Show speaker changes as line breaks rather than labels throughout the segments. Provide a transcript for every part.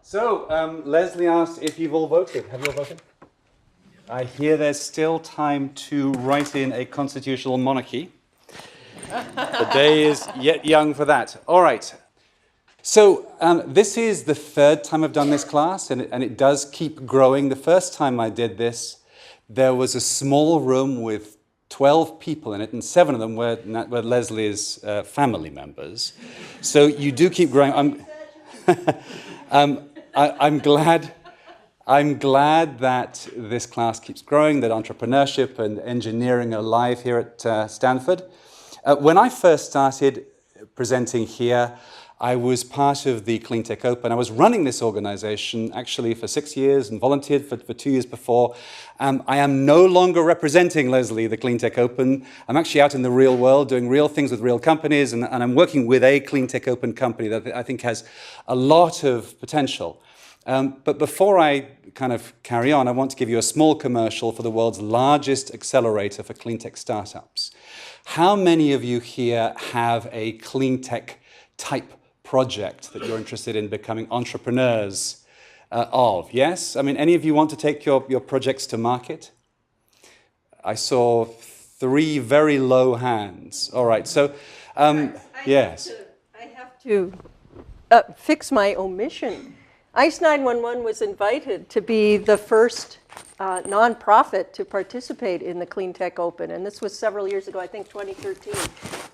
So, Leslie asked if you've all voted. Have you all voted? I hear there's still time to write in a constitutional monarchy. The day is yet young for that. All right. So, this is the third time I've done this class, and it does keep growing. The first time I did this, there was a small room with 12 people in it, and 7 of them were Leslie's family members. So you do keep growing. I'm glad that this class keeps growing, that entrepreneurship and engineering are alive here at Stanford. When I first started presenting here, I was part of the Cleantech Open. I was running this organization actually for 6 years and volunteered for 2 years before. I am no longer representing, Leslie, the Cleantech Open. I'm actually out in the real world doing real things with real companies, and I'm working with a Cleantech Open company that I think has a lot of potential. But before I kind of carry on, I want to give you a small commercial for the world's largest accelerator for cleantech startups. How many of you here have a cleantech type project that you're interested in becoming entrepreneurs of? Yes? I mean, any of you want to take your projects to market? I saw 3 very low hands. All right, so yes.
I have to fix my omission. ICE 911 was invited to be the first nonprofit to participate in the Cleantech Open, and this was several years ago, I think 2013.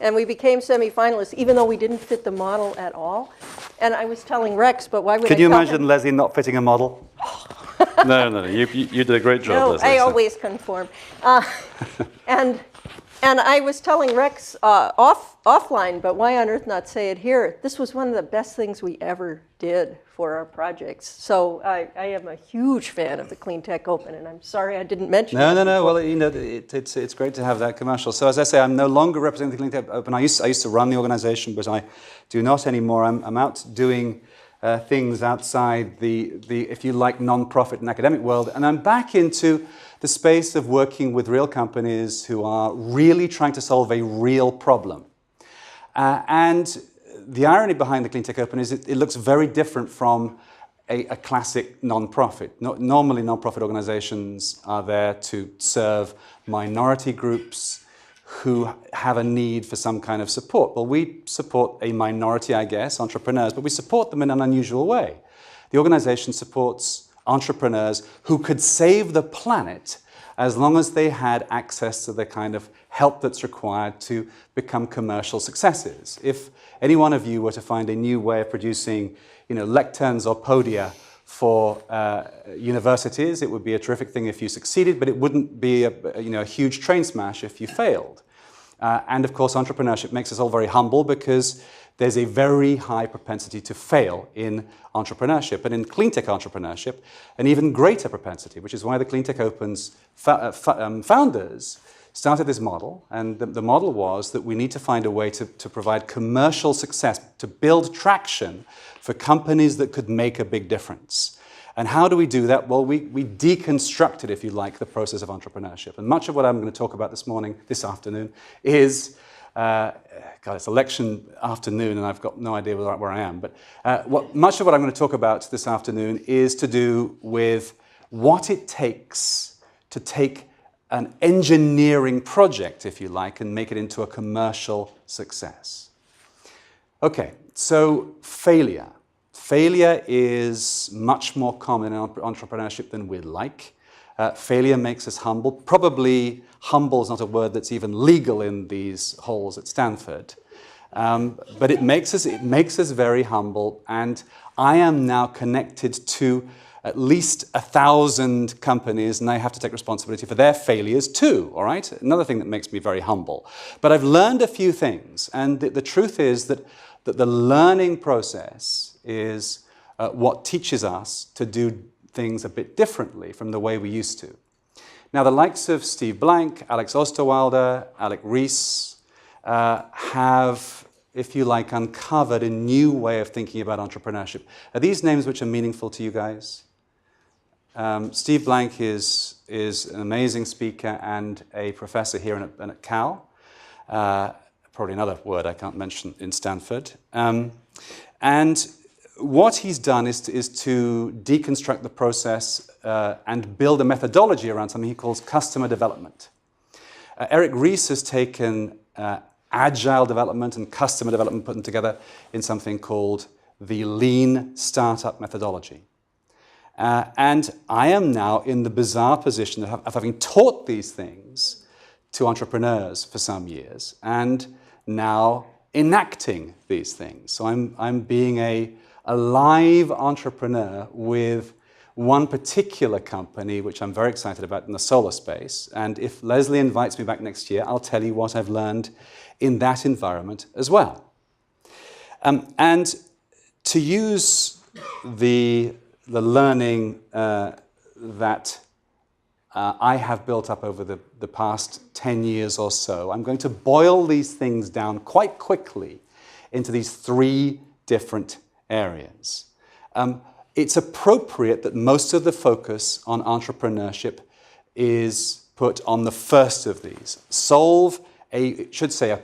And we became semifinalists, even though we didn't fit the model at all. And I was telling Rex, but why would
Could you imagine Leslie not fitting a modle? No, you did a great job,
no,
Leslie.
I always conform. And I was telling Rex offline, but why on earth not say it here? This was one of the best things we ever did for our projects. So I am a huge fan of the Cleantech Open, and I'm sorry I didn't mention it.
No. Well, you know, it's great to have that commercial. So as I say, I'm no longer representing the Cleantech Open. I used to run the organization, but I do not anymore. I'm out doing things outside the, if you like, non-profit and academic world, and I'm back into the space of working with real companies who are really trying to solve a real problem. And the irony behind the Cleantech Open is it looks very different from a classic non-profit. Normally, non-profit organizations are there to serve minority groups who have a need for some kind of support. Well, we support a minority, I guess, entrepreneurs, but we support them in an unusual way. The organization supports entrepreneurs who could save the planet as long as they had access to the kind of help that's required to become commercial successes. If any one of you were to find a new way of producing, lecterns or podia for universities, it would be a terrific thing if you succeeded, but it wouldn't be a huge train smash if you failed. And of course, entrepreneurship makes us all very humble because there's a very high propensity to fail in entrepreneurship, and in cleantech entrepreneurship, an even greater propensity, which is why the Cleantech Open's founders started this model, and the model was that we need to find a way to provide commercial success, to build traction for companies that could make a big difference. And how do we do that? Well, we deconstructed, if you like, the process of entrepreneurship. And much of what I'm going to talk about this afternoon, is it's election afternoon, and I've got no idea where I am. But much of what I'm going to talk about this afternoon is to do with what it takes to take an engineering project, if you like, and make it into a commercial success. Okay, so failure. Failure is much more common in entrepreneurship than we'd like. Failure makes us humble. Probably humble is not a word that's even legal in these halls at Stanford. But it makes us very humble, and I am now connected to at least 1,000 companies, and I have to take responsibility for their failures too, all right? Another thing that makes me very humble. But I've learned a few things, and the truth is that the learning process is what teaches us to do things a bit differently from the way we used to. Now, the likes of Steve Blank, Alex Osterwalder, Alec Rees have, if you like, uncovered a new way of thinking about entrepreneurship. Are these names which are meaningful to you guys? Steve Blank is an amazing speaker and a professor here at Cal. Probably another word I can't mention in Stanford. And what he's done is to deconstruct the process and build a methodology around something he calls customer development. Eric Ries has taken agile development and customer development, put them together in something called the lean startup methodology. And I am now in the bizarre position of having taught these things to entrepreneurs for some years and now enacting these things. So I'm being a live entrepreneur with one particular company, which I'm very excited about in the solar space. And if Leslie invites me back next year, I'll tell you what I've learned in that environment as well. And to use the learning that I have built up over the past 10 years or so, I'm going to boil these things down quite quickly into these 3 different areas. It's appropriate that most of the focus on entrepreneurship is put on the first of these. Solve a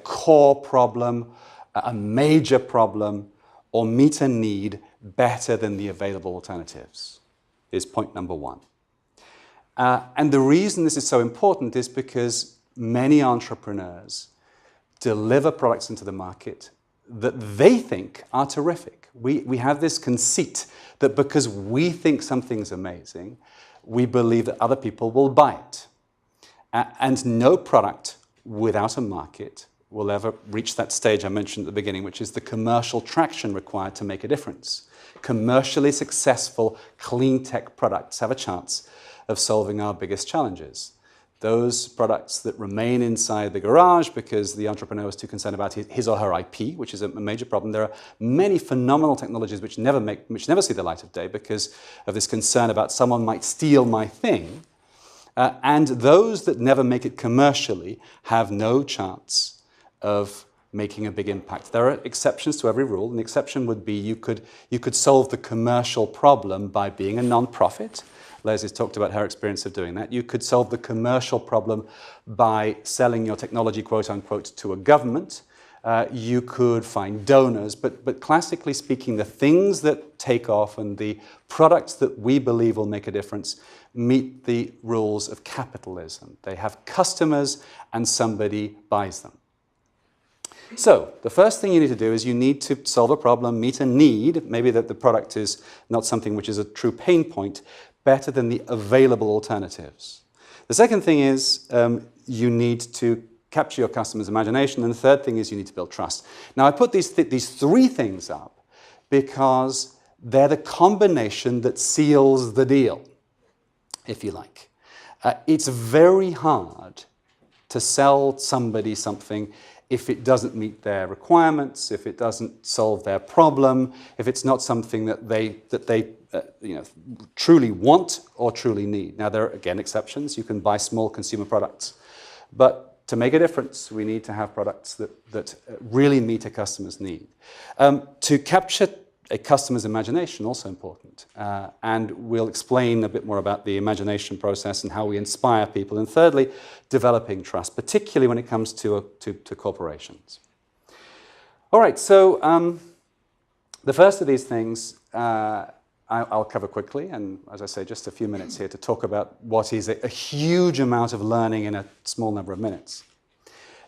core problem, a major problem, or meet a need better than the available alternatives, is point number 1. And the reason this is so important is because many entrepreneurs deliver products into the market that they think are terrific. We have this conceit that because we think something's amazing, we believe that other people will buy it. And no product without a market will ever reach that stage I mentioned at the beginning, which is the commercial traction required to make a difference. Commercially successful clean tech products have a chance of solving our biggest challenges. Those products that remain inside the garage because the entrepreneur is too concerned about his or her IP, which is a major problem. There are many phenomenal technologies which never see the light of day because of this concern about someone might steal my thing. And those that never make it commercially have no chance of making a big impact. There are exceptions to every rule. An exception would be you could solve the commercial problem by being a non-profit. Leslie's talked about her experience of doing that. You could solve the commercial problem by selling your technology, quote unquote, to a government. You could find donors, but classically speaking, the things that take off and the products that we believe will make a difference meet the rules of capitalism. They have customers and somebody buys them. So the first thing you need to do is you need to solve a problem, meet a need, maybe that the product is not something which is a true pain point, better than the available alternatives. The second thing is you need to capture your customer's imagination, and the third thing is you need to build trust. Now I put these 3 things up because they're the combination that seals the deal, if you like. It's very hard to sell somebody something if it doesn't meet their requirements, if it doesn't solve their problem, if it's not something that they truly want or truly need. Now, there are, again, exceptions. You can buy small consumer products. But to make a difference, we need to have products that really meet a customer's need. To capture a customer's imagination, also important. And we'll explain a bit more about the imagination process and how we inspire people. And thirdly, developing trust, particularly when it comes to corporations. All right, so the first of these things I'll cover quickly, and as I say, just a few minutes here to talk about what is a huge amount of learning in a small number of minutes.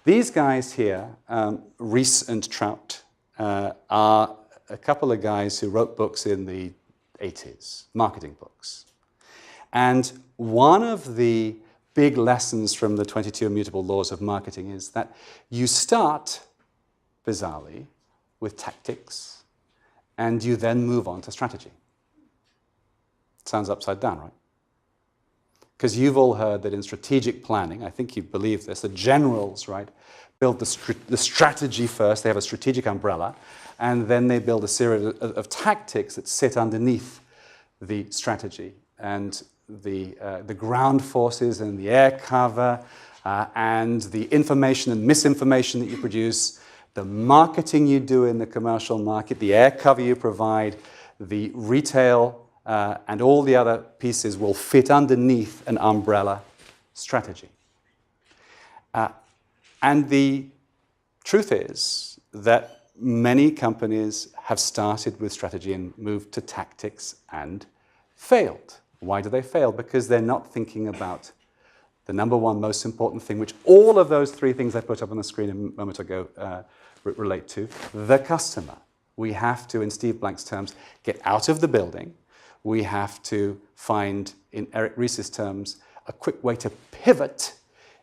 These guys here, Ries and Trout, are a couple of guys who wrote books in the 80s, marketing books. And one of the big lessons from the 22 immutable laws of marketing is that you start, bizarrely, with tactics, and you then move on to strategy. Sounds upside down, right? Because you've all heard that in strategic planning, I think you believe this, the generals, right, build the strategy first. They have a strategic umbrella, and then they build a series of tactics that sit underneath the strategy. And the ground forces and the air cover and the information and misinformation that you produce, the marketing you do in the commercial market, the air cover you provide, the retail, and all the other pieces will fit underneath an umbrella strategy. And the truth is that many companies have started with strategy and moved to tactics and failed. Why do they fail? Because they're not thinking about the number one most important thing, which all of those three things I put up on the screen a moment ago relate to, the customer. We have to, in Steve Blank's terms, get out of the building. We have to find, in Eric Ries's terms, a quick way to pivot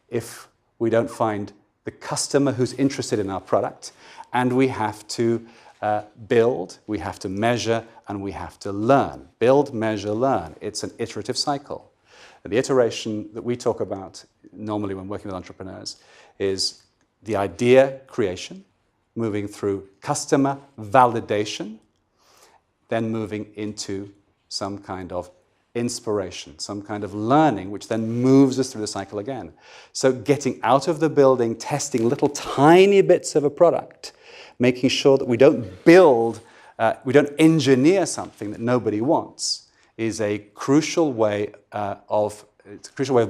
if we don't find the customer who's interested in our product. And we have to build, we have to measure, and we have to learn. Build, measure, learn. It's an iterative cycle. And the iteration that we talk about normally when working with entrepreneurs is the idea creation, moving through customer validation, then moving into some kind of inspiration, some kind of learning, which then moves us through the cycle again. So getting out of the building, testing little tiny bits of a product, making sure that we don't build, we don't engineer something that nobody wants, is a crucial way of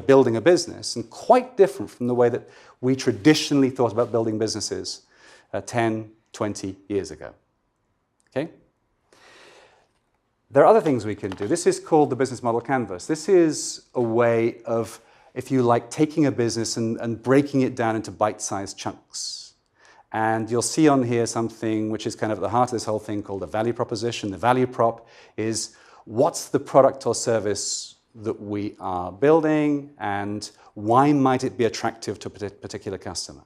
building a business, and quite different from the way that we traditionally thought about building businesses 10, 20 years ago. Okay? There are other things we can do. This is called the business model canvas. This is a way of, if you like, taking a business and breaking it down into bite-sized chunks. And you'll see on here something which is kind of at the heart of this whole thing called a value proposition. The value prop is what's the product or service that we are building and why might it be attractive to a particular customer.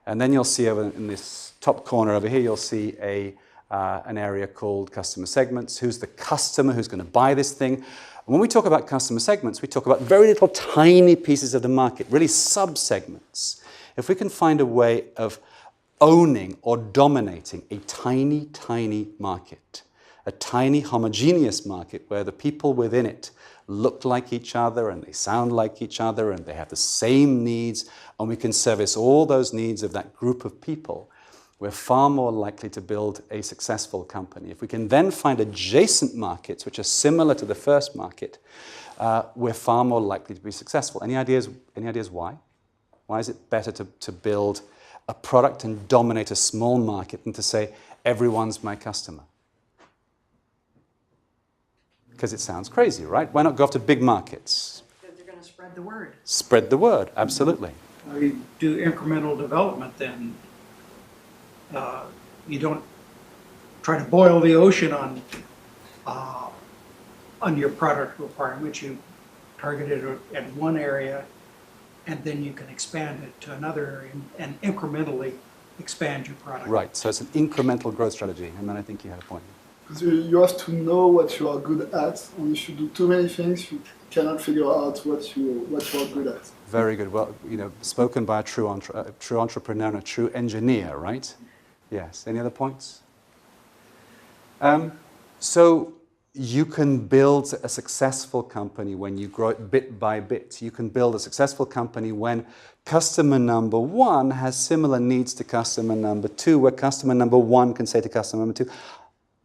And then you'll see over in this top corner over here, you'll see an area called customer segments. Who's the customer who's going to buy this thing? And when we talk about customer segments, we talk about very little tiny pieces of the market, really sub-segments. If we can find a way of owning or dominating a tiny, tiny market, a tiny homogeneous market where the people within it look like each other and they sound like each other and they have the same needs, and we can service all those needs of that group of people, we're far more likely to build a successful company. If we can then find adjacent markets which are similar to the first market, we're far more likely to be successful. Any ideas why? Why is it better to build a product and dominate a small market than to say, everyone's my customer? Because it sounds crazy, right? Why not go after big markets?
Because they're going to spread the word.
Spread the word, absolutely.
You do incremental development, then you don't try to boil the ocean on your product requirements. You target it at one area, and then you can expand it to another area and incrementally expand your product.
Right, so it's an incremental growth strategy, and then I think you had a point.
Because you have to know what you are good at, and if you do too many things, you cannot figure out what you are good at.
Very good. Well, spoken by a true entrepreneur and a true engineer, right? Yes. Any other points? So you can build a successful company when you grow it bit by bit. You can build a successful company when customer number one has similar needs to customer number two, where customer number one can say to customer number two,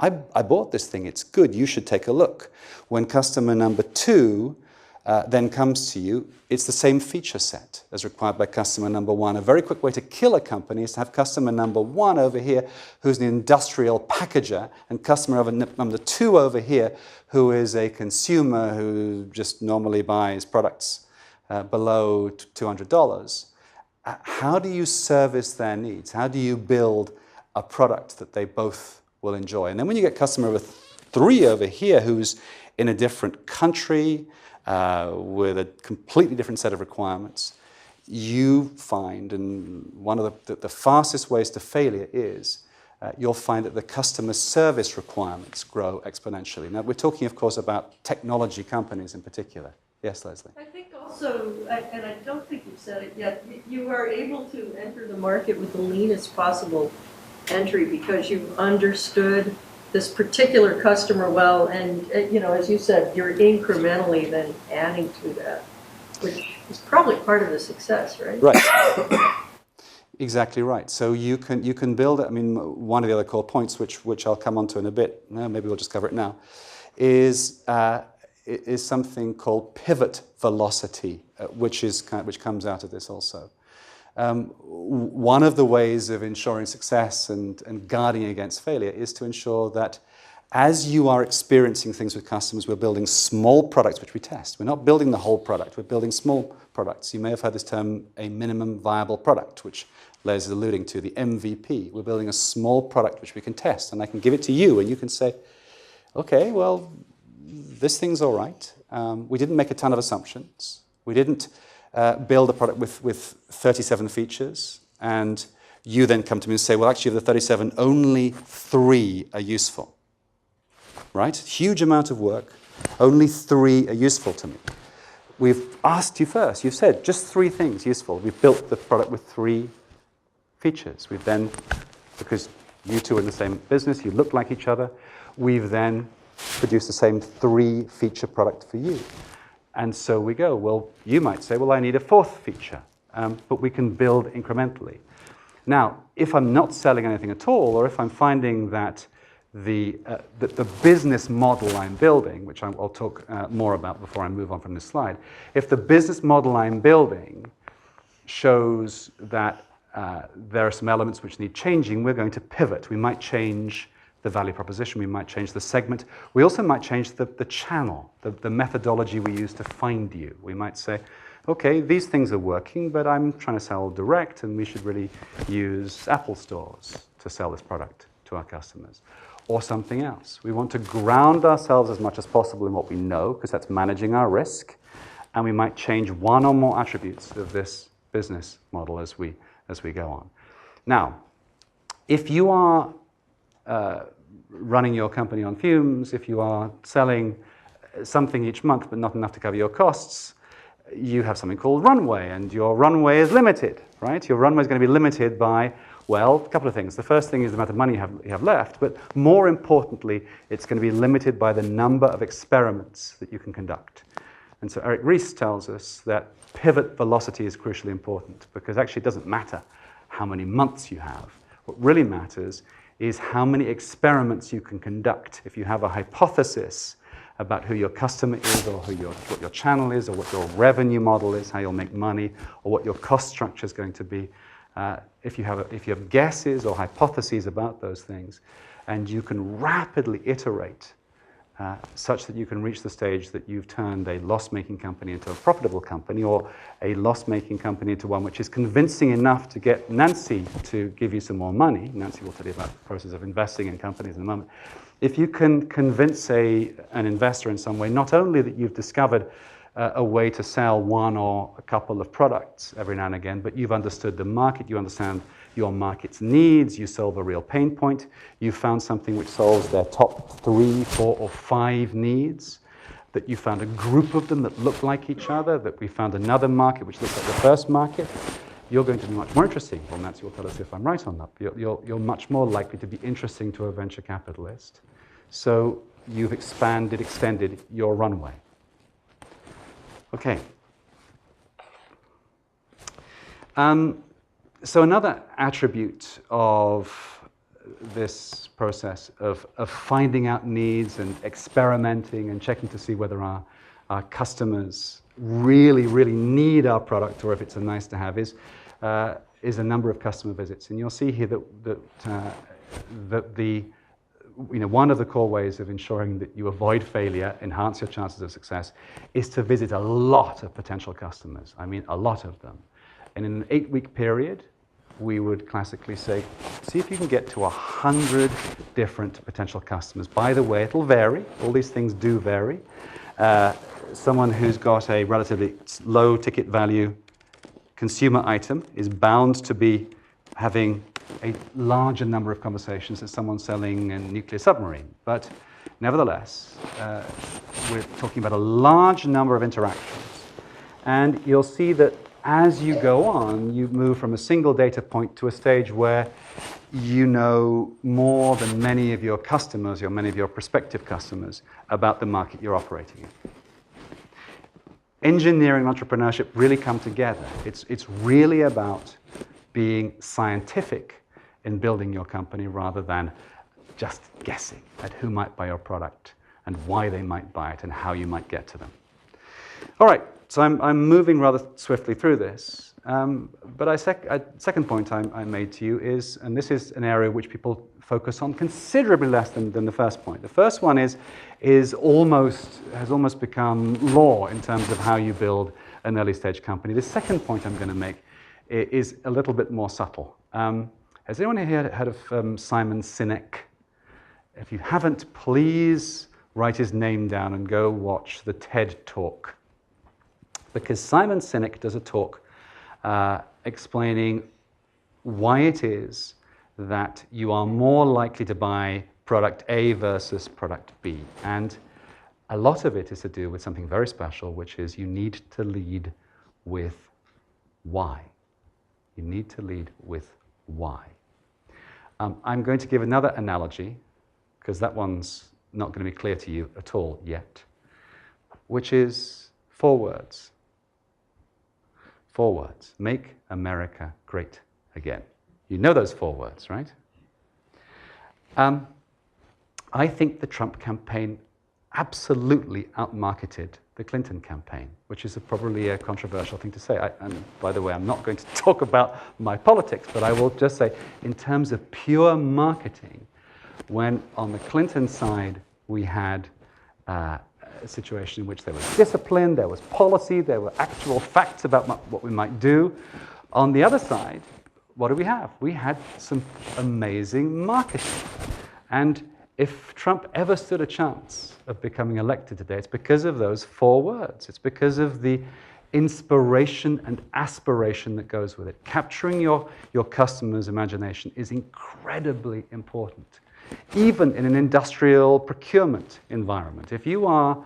I bought this thing, it's good, you should take a look. When customer number two then comes to you, it's the same feature set as required by customer number one. A very quick way to kill a company is to have customer number one over here, who's an industrial packager, and customer number two over here, who is a consumer who just normally buys products below $200. How do you service their needs? How do you build a product that they both will enjoy? And then when you get customer number three over here, who's in a different country, with a completely different set of requirements, you find, and one of the fastest ways to failure is, you'll find that the customer service requirements grow exponentially. Now, we're talking, of course, about technology companies in particular. Yes, Leslie?
I think also, and I don't think you've said it yet, you are able to enter the market with the leanest possible entry because you've understood this particular customer well, and as you said, you're incrementally then adding to that, which is probably part of the success, right?
Right. Exactly right. So you can build it. I mean, one of the other core points, which I'll come on to in a bit, maybe we'll just cover it now, is something called pivot velocity, which comes out of this also. one of the ways of ensuring success and guarding against failure is to ensure that as you are experiencing things with customers, we're building small products which we test. We're not building the whole product, we're building small products. You may have heard this term, a minimum viable product, which Les is alluding to, the MVP. We're building a small product which we can test, and I can give it to you, and you can say, okay, well, this thing's all right. We didn't make a ton of assumptions. We didn't build a product with 37 features, and you then come to me and say, well, actually, of the 37, only 3 are useful. Right? Huge amount of work, only 3 are useful to me. We've asked you first, you've said just 3 things useful. We've built the product with 3 features. We've then, because you two are in the same business, you look like each other, we've then produced the same 3 feature product for you. And so we go, well, you might say, well, I need a 4th feature, but we can build incrementally. Now, if I'm not selling anything at all, or if I'm finding that the business model I'm building, which I'll talk more about before I move on from this slide, if the business model I'm building shows that there are some elements which need changing, we're going to pivot. We might change the value proposition, we might change the segment, we also might change the channel, the methodology we use to find you. We might say, okay, these things are working, but I'm trying to sell direct, and we should really use Apple stores to sell this product to our customers. Or something else. We want to ground ourselves as much as possible in what we know, because that's managing our risk, and we might change 1 or more attributes of this business model as we go on. Now, if you are running your company on fumes, if you are selling something each month but not enough to cover your costs, you have something called runway, and your runway is limited, right? Your runway is going to be limited by, well, a couple of things. The first thing is the amount of money you have left, but more importantly, it's going to be limited by the number of experiments that you can conduct. And so Eric Ries tells us that pivot velocity is crucially important, because actually it doesn't matter how many months you have. What really matters is how many experiments you can conduct. If you have a hypothesis about who your customer is, or what your channel is, or what your revenue model is, how you'll make money, or what your cost structure is going to be, if you have guesses or hypotheses about those things, and you can rapidly iterate such that you can reach the stage that you've turned a loss-making company into a profitable company, or a loss-making company into one which is convincing enough to get Nancy to give you some more money. Nancy will tell you about the process of investing in companies in a moment. If you can convince an investor in some way, not only that you've discovered a way to sell 1 or a couple of products every now and again, but you've understood the market, you understand your market's needs, you solve a real pain point, you found something which solves their top 3, 4, or 5 needs, that you found a group of them that look like each other, that we found another market which looks like the first market, you're going to be much more interesting. Well, Nancy will tell us if I'm right or not. You're much more likely to be interesting to a venture capitalist. So you've extended your runway. Okay. So another attribute of this process of finding out needs and experimenting and checking to see whether our customers really, really need our product, or if it's a nice to have, is a number of customer visits. And you'll see here that one of the core ways of ensuring that you avoid failure, enhance your chances of success, is to visit a lot of potential customers. I mean, a lot of them. And in an 8-week period, we would classically say, see if you can get to 100 different potential customers. By the way, it'll vary. All these things do vary. Someone who's got a relatively low ticket value consumer item is bound to be having a larger number of conversations than someone selling a nuclear submarine. But nevertheless, we're talking about a large number of interactions. And you'll see that as you go on, you move from a single data point to a stage where you know more than many of your customers, or many of your prospective customers, about the market you're operating in. Engineering and entrepreneurship really come together. It's really about being scientific in building your company rather than just guessing at who might buy your product and why they might buy it and how you might get to them. All right, so I'm moving rather swiftly through this. But second point I made to you is, and this is an area which people focus on considerably less than the first point. The first one has almost become law in terms of how you build an early stage company. The second point I'm going to make is a little bit more subtle. Has anyone here heard of Simon Sinek? If you haven't, please write his name down and go watch the TED Talk. Because Simon Sinek does a talk explaining why it is that you are more likely to buy product A versus product B. And a lot of it is to do with something very special, which is you need to lead with why. You need to lead with why. I'm going to give another analogy, because that one's not going to be clear to you at all yet, which is 4 words. 4 words. Make America great again. You know those 4 words, right? I think the Trump campaign absolutely outmarketed the Clinton campaign, which is probably a controversial thing to say. And by the way, I'm not going to talk about my politics, but I will just say, in terms of pure marketing, when on the Clinton side we had a situation in which there was discipline, there was policy, there were actual facts about what we might do. On the other side, what do we have? We had some amazing marketing. And if Trump ever stood a chance of becoming elected today, it's because of those 4 words. It's because of the inspiration and aspiration that goes with it. Capturing your customer's imagination is incredibly important, even in an industrial procurement environment. If you are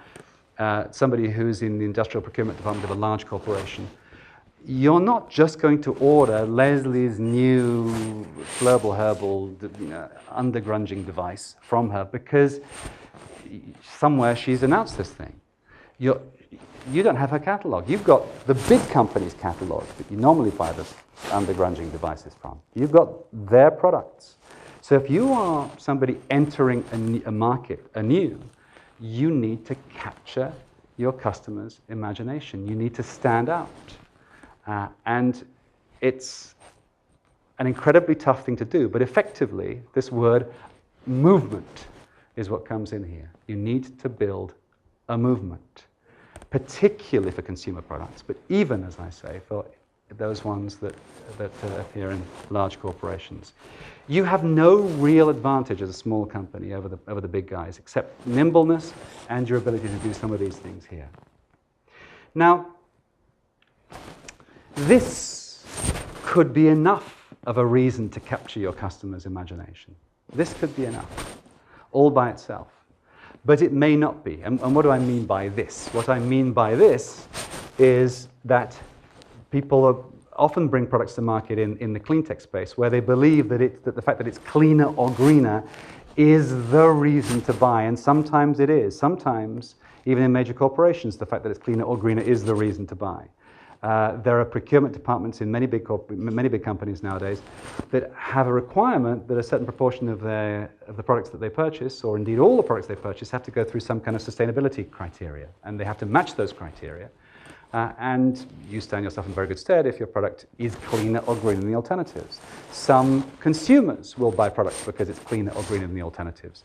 somebody who's in the industrial procurement department of a large corporation, you're not just going to order Leslie's new Flurble Herbal undergrunging device from her because somewhere she's announced this thing. You don't have her catalog. You've got the big company's catalog that you normally buy the undergrunging devices from. You've got their products. So if you are somebody entering a market anew, you need to capture your customer's imagination. You need to stand out. And it's an incredibly tough thing to do, but effectively, this word movement is what comes in here. You need to build a movement, particularly for consumer products, but even, as I say, for those ones that appear in large corporations. You have no real advantage as a small company over the big guys, except nimbleness and your ability to do some of these things here. Now, this could be enough of a reason to capture your customer's imagination. This could be enough, all by itself. But it may not be. And what do I mean by this? What I mean by this is that people often bring products to market in the clean tech space where they believe that the fact that it's cleaner or greener is the reason to buy. And sometimes it is. Sometimes, even in major corporations, the fact that it's cleaner or greener is the reason to buy. There are procurement departments in many big companies nowadays that have a requirement that a certain proportion of the products that they purchase, or indeed all the products they purchase, have to go through some kind of sustainability criteria, and they have to match those criteria. And you stand yourself in very good stead if your product is cleaner or greener than the alternatives. Some consumers will buy products because it's cleaner or greener than the alternatives.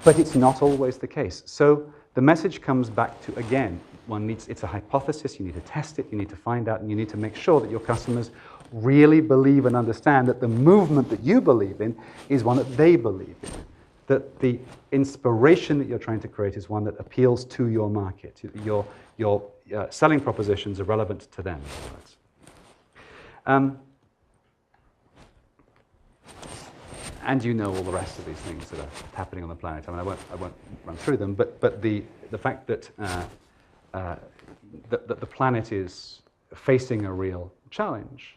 But it's not always the case. So the message comes back to, again, it's a hypothesis, you need to test it, you need to find out, and you need to make sure that your customers really believe and understand that the movement that you believe in is one that they believe in. That the inspiration that you're trying to create is one that appeals to your market. Your selling propositions are relevant to them. And you know all the rest of these things that are happening on the planet. I mean, I won't run through them, but the fact that the planet is facing a real challenge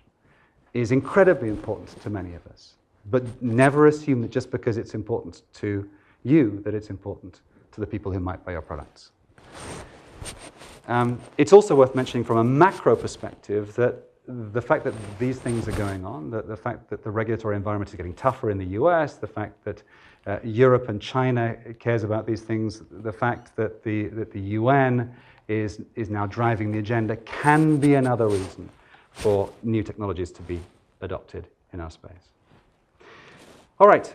is incredibly important to many of us. But never assume that just because it's important to you, that it's important to the people who might buy your products. It's also worth mentioning from a macro perspective that the fact that these things are going on, the fact that the regulatory environment is getting tougher in the US, the fact that Europe and China cares about these things, the fact that the UN is now driving the agenda can be another reason for new technologies to be adopted in our space. All right.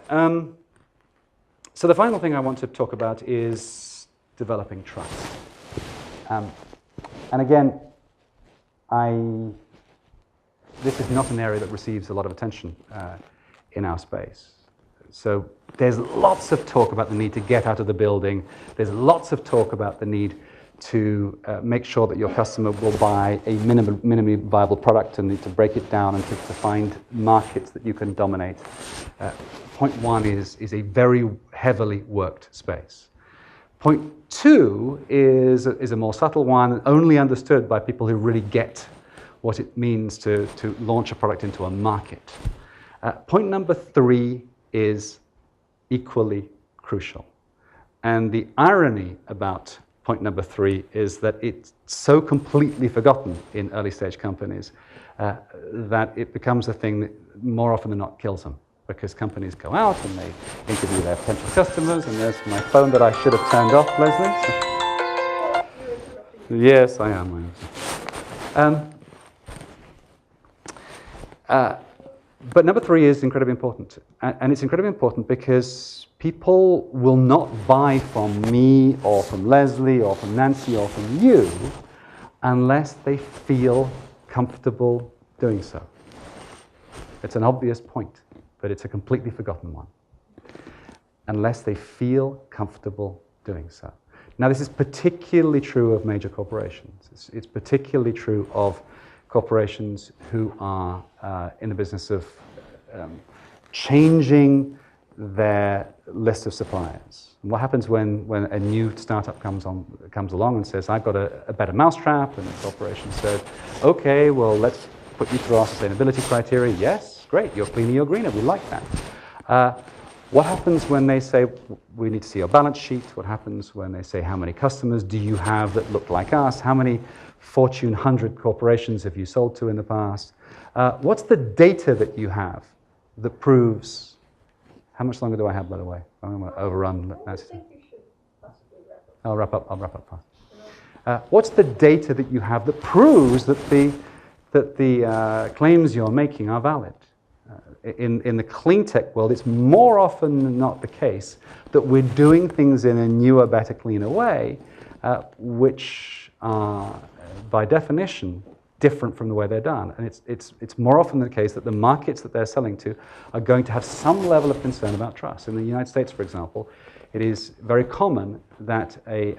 So the final thing I want to talk about is developing trust. And again, this is not an area that receives a lot of attention in our space. So there's lots of talk about the need to get out of the building. There's lots of talk about the need to make sure that your customer will buy a minimally viable product and need to break it down and to find markets that you can dominate. Point one is a very heavily worked space. Point two is a more subtle one, only understood by people who really get what it means to launch a product into a market. Point number three is equally crucial. And the irony about point number three is that it's so completely forgotten in early stage companies that it becomes a thing that more often than not kills them, because companies go out and they interview their potential customers, and there's my phone that I should have turned off, Leslie. So, yes, I am. But number three is incredibly important. And it's incredibly important because people will not buy from me or from Leslie or from Nancy or from you unless they feel comfortable doing so. It's an obvious point, but it's a completely forgotten one. Unless they feel comfortable doing so. Now, this is particularly true of major corporations. It's particularly true of corporations who are in the business of changing their list of suppliers. And what happens when a new startup comes along and says, I've got a better mousetrap, and the corporation says, okay, well, let's put you through our sustainability criteria. Yes, great, you're cleaner, you're greener, we like that. What happens when they say, we need to see your balance sheet? What happens when they say, how many customers do you have that look like us? How many Fortune 100 corporations have you sold to in the past? What's the data that you have that proves... How much longer do I have, by the way? I'm going to overrun. I'll wrap up fast. What's the data that you have that proves that the claims you're making are valid? In the clean tech world, it's more often than not the case that we're doing things in a newer, better, cleaner way, which are, by definition, different from the way they're done. And it's more often the case that the markets that they're selling to are going to have some level of concern about trust. In the United States, for example, it is very common that a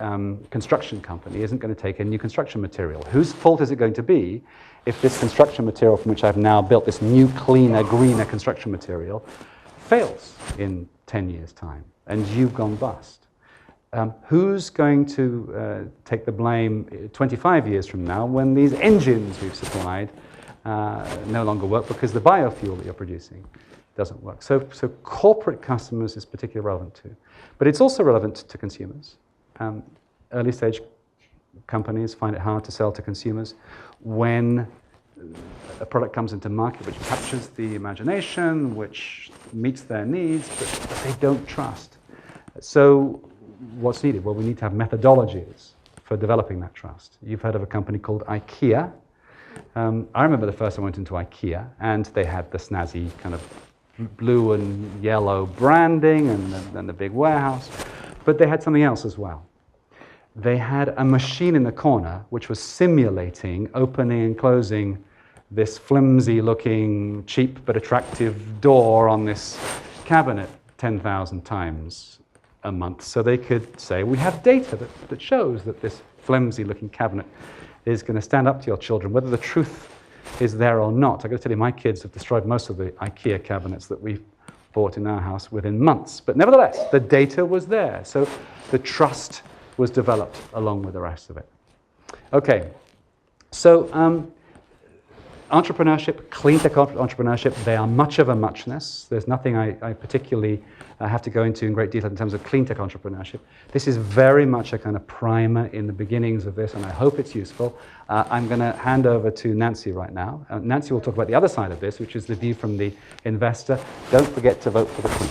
construction company isn't going to take a new construction material. Whose fault is it going to be if this construction material from which I've now built this new, cleaner, greener construction material fails in 10 years' time and you've gone bust? Who's going to take the blame 25 years from now when these engines we've supplied no longer work because the biofuel that you're producing doesn't work? So corporate customers is particularly relevant too. But it's also relevant to consumers. Early stage companies find it hard to sell to consumers when a product comes into market which captures the imagination, which meets their needs, but they don't trust. So what's needed? Well, we need to have methodologies for developing that trust. You've heard of a company called IKEA. I remember the first time I went into IKEA, and they had the snazzy kind of blue and yellow branding and the big warehouse, but they had something else as well. They had a machine in the corner which was simulating opening and closing this flimsy-looking, cheap but attractive door on this cabinet 10,000 times a month, so they could say, we have data that shows that this flimsy-looking cabinet is going to stand up to your children, whether the truth is there or not. I've got to tell you, my kids have destroyed most of the IKEA cabinets that we've bought in our house within months. But nevertheless, the data was there, so the trust was developed along with the rest of it. Okay, so entrepreneurship, clean tech entrepreneurship, they are much of a muchness. There's nothing I particularly have to go into in great detail in terms of clean tech entrepreneurship. This is very much a kind of primer in the beginnings of this, and I hope it's useful. I'm going to hand over to Nancy right now. Nancy will talk about the other side of this, which is the view from the investor. Don't forget to vote for the Queen.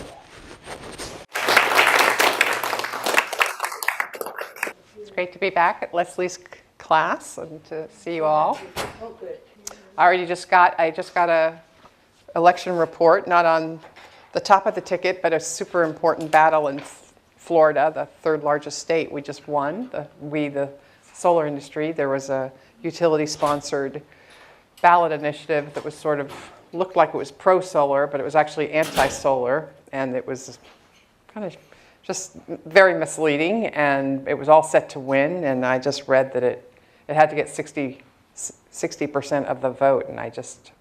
It's great to be back at Leslie's class and to see you all. I just got a election report, not on the top of the ticket, but a super important battle in Florida, the third largest state. We just won. The solar industry. There was a utility-sponsored ballot initiative that was sort of looked like it was pro-solar, but it was actually anti-solar, and it was kind of just very misleading, and it was all set to win, and I just read that it had to get 60% of the vote, and I just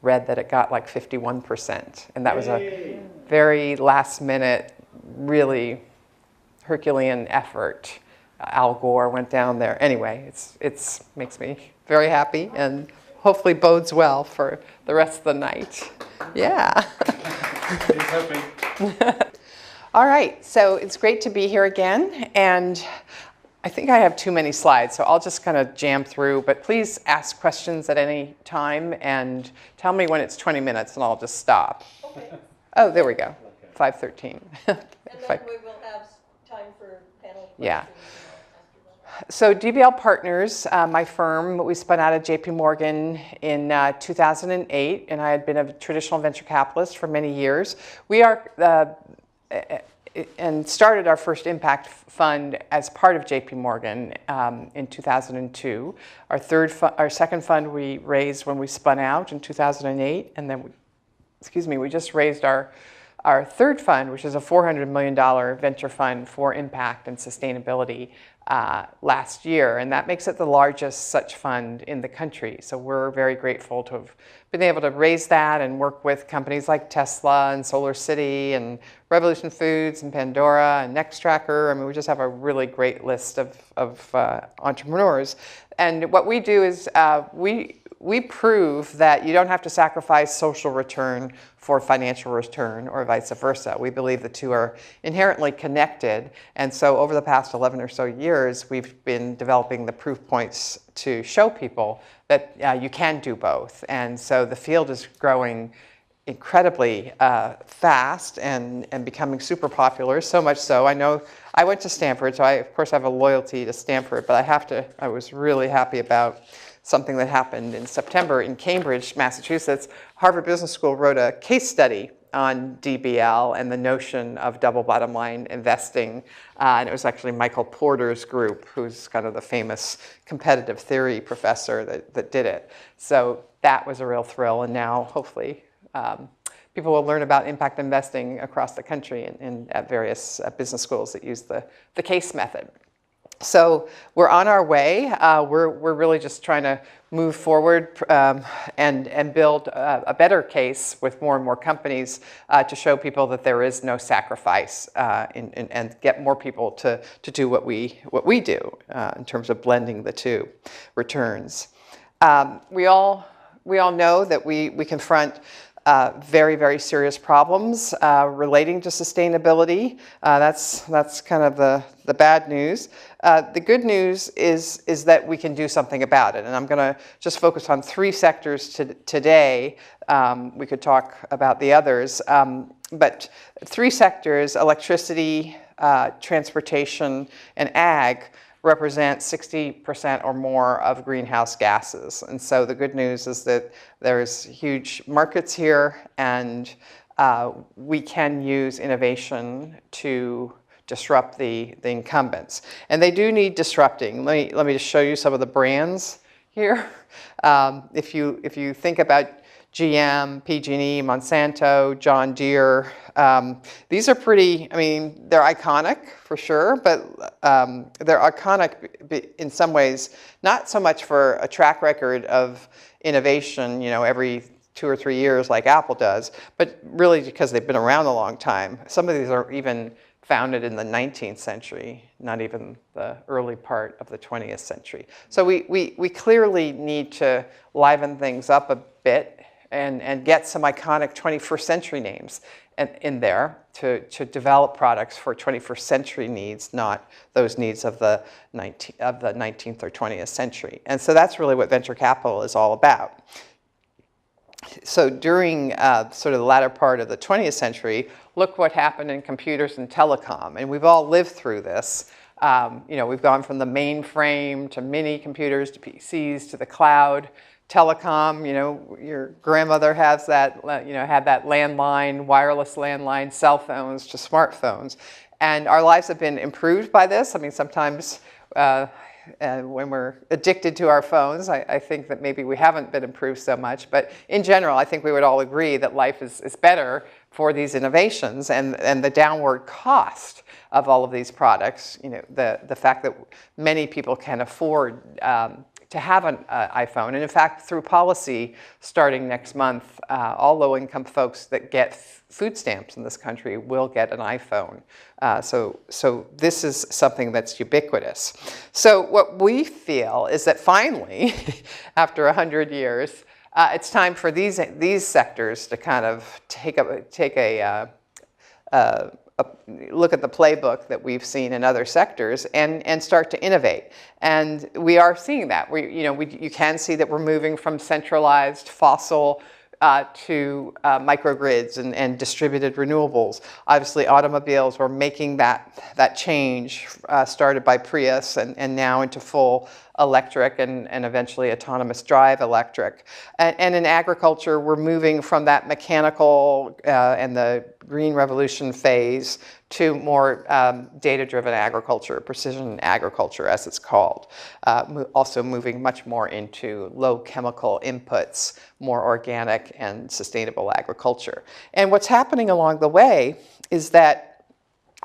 read that it got like 51%, and that was a very last minute, really Herculean effort. Al Gore went down there. Anyway, it's makes me very happy and hopefully bodes well for the rest of the night. Yeah. All right, so it's great to be here again, and I think I have too many slides, so I'll just kind of jam through, but please ask questions at any time and tell me when it's 20 minutes and I'll just stop.
Okay.
Oh, there we go, 5:13.
And then we will have time for panel questions.
Yeah. So DBL Partners, my firm, we spun out of JP Morgan in 2008, and I had been a traditional venture capitalist for many years. We are, and started our first impact fund as part of JP Morgan in 2002. Our second fund we raised when we spun out in 2008, and then we just raised our third fund, which is a $400 million venture fund for impact and sustainability last year, and that makes it the largest such fund in the country. So we're very grateful to have been able to raise that and work with companies like Tesla and Solar City and Revolution Foods and Pandora and Nextracker. I mean, we just have a really great list of entrepreneurs. And what we do is we prove that you don't have to sacrifice social return for financial return or vice versa. We believe the two are inherently connected. And so over the past 11 or so years, we've been developing the proof points to show people that you can do both. And so the field is growing incredibly fast and becoming super popular, so much so. I know I went to Stanford, so I, of course, have a loyalty to Stanford, but I was really happy about something that happened in September in Cambridge, Massachusetts. Harvard Business School wrote a case study on DBL and the notion of double bottom line investing. And it was actually Michael Porter's group, who's kind of the famous competitive theory professor that did it. So that was a real thrill. And now, hopefully, people will learn about impact investing across the country and at various business schools that use the case method. So we're on our way. We're really just trying to move forward and build a better case with more and more companies to show people that there is no sacrifice and get more people to do what we do in terms of blending the two returns. We all know that we confront very, very serious problems relating to sustainability. That's kind of the bad news. The good news is that we can do something about it. And I'm going to just focus on three sectors today. We could talk about the others. But three sectors, electricity, transportation, and ag, represent 60% or more of greenhouse gases. And so the good news is that there's huge markets here, and we can use innovation to disrupt the incumbents. And they do need disrupting. Let me just show you some of the brands here. If you think about GM, PG&E, Monsanto, John Deere, these are pretty, I mean, they're iconic for sure, but they're iconic in some ways, not so much for a track record of innovation, every 2 or 3 years like Apple does, but really because they've been around a long time. Some of these are even founded in the 19th century, not even the early part of the 20th century. So we clearly need to liven things up a bit and get some iconic 21st century names in there to develop products for 21st century needs, not those needs of the 19th or 20th century. And so that's really what venture capital is all about. So during sort of the latter part of the 20th century, look what happened in computers and telecom. And we've all lived through this. We've gone from the mainframe to mini computers to PCs to the cloud Telecom, your grandmother has that, had that landline, wireless landline, cell phones to smartphones. And our lives have been improved by this. I mean, sometimes when we're addicted to our phones, I think that maybe we haven't been improved so much. But in general, I think we would all agree that life is better for these innovations, and the downward cost of all of these products, the fact that many people can afford to have an iPhone. And in fact, through policy, starting next month, all low-income folks that get food stamps in this country will get an iPhone. So this is something that's ubiquitous. So what we feel is that finally, after 100 years, it's time for these sectors to kind of take a look at the playbook that we've seen in other sectors and start to innovate. And we are seeing that. You can see that we're moving from centralized fossil to microgrids and distributed renewables. Obviously, automobiles were making that change, started by Prius and now into full electric and eventually autonomous drive electric. And in agriculture, we're moving from that mechanical and the green revolution phase to more data-driven agriculture, precision agriculture as it's called. Also moving much more into low chemical inputs, more organic and sustainable agriculture. And what's happening along the way is that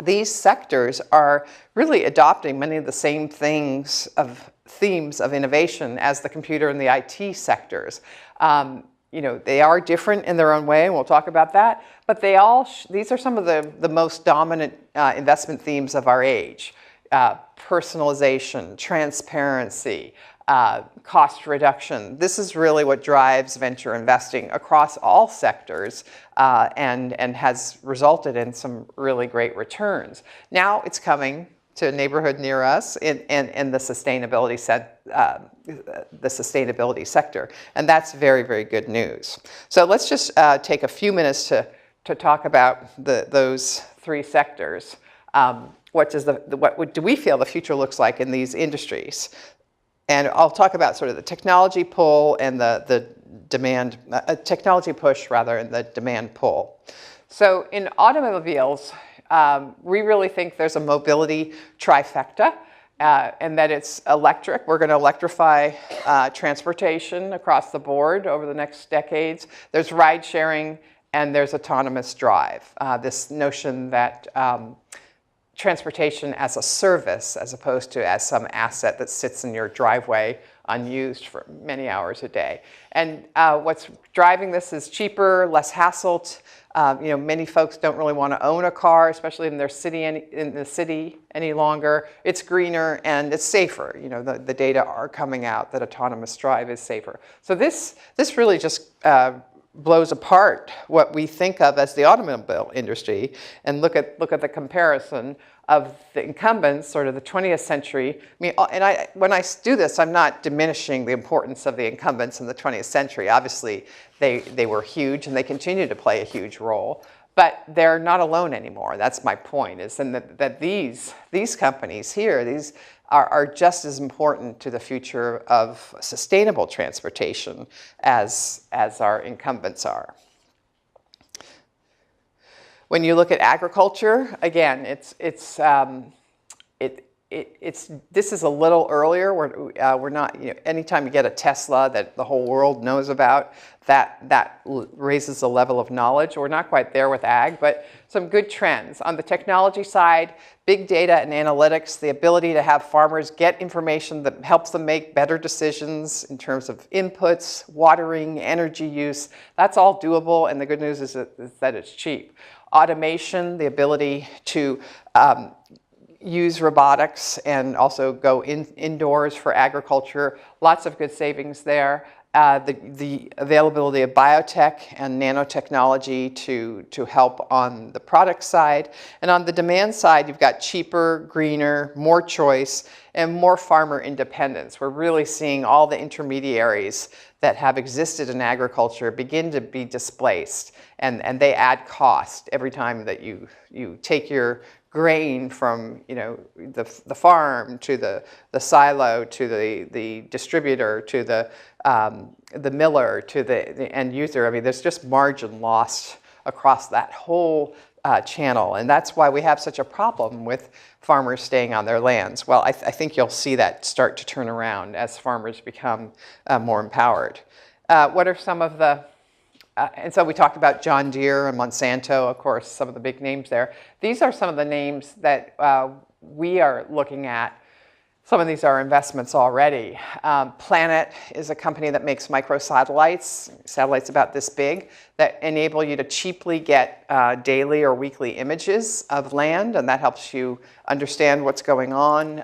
these sectors are really adopting many of the same themes of innovation as the computer and the IT sectors. They are different in their own way, and we'll talk about that, but these are some of the most dominant investment themes of our age. Personalization, transparency, cost reduction. This is really what drives venture investing across all sectors and has resulted in some really great returns. Now it's coming to a neighborhood near us in the sustainability sector, and that's very, very good news. So let's just take a few minutes to talk about those three sectors. What do we feel the future looks like in these industries? And I'll talk about sort of the technology pull and the demand, technology push rather, and the demand pull. So in automobiles, we really think there's a mobility trifecta, and that it's electric. We're going to electrify transportation across the board over the next decades. There's ride sharing and there's autonomous drive. This notion that transportation as a service as opposed to as some asset that sits in your driveway unused for many hours a day. And what's driving this is cheaper, less hassle. Many folks don't really want to own a car, especially in the city any longer. It's greener and it's safer. The data are coming out that autonomous drive is safer. So this really just blows apart what we think of as the automobile industry, and look at the comparison of the incumbents, sort of the 20th century. When I do this, I'm not diminishing the importance of the incumbents in the 20th century. Obviously, they were huge and they continue to play a huge role, but they're not alone anymore. That's my point, is that these companies here, these are just as important to the future of sustainable transportation as our incumbents are. When you look at agriculture, again, this is a little earlier. We're not, anytime you get a Tesla that the whole world knows about, that raises the level of knowledge. We're not quite there with ag, but some good trends. On the technology side, big data and analytics, the ability to have farmers get information that helps them make better decisions in terms of inputs, watering, energy use, that's all doable, and the good news is that it's cheap. Automation, the ability to use robotics and also go indoors for agriculture, lots of good savings there. The availability of biotech and nanotechnology to help on the product side. And on the demand side, you've got cheaper, greener, more choice, and more farmer independence. We're really seeing all the intermediaries that have existed in agriculture begin to be displaced, and they add cost every time that you take your grain from the farm to the silo to the distributor to the miller to the end user. I mean, there's just margin lost across that whole channel, and that's why we have such a problem with farmers staying on their lands. Well, I think you'll see that start to turn around as farmers become more empowered. What are some of the and so we talked about John Deere and Monsanto, of course, some of the big names there. These are some of the names that we are looking at. Some of these are investments already. Planet is a company that makes microsatellites, satellites about this big, that enable you to cheaply get daily or weekly images of land, and that helps you understand what's going on.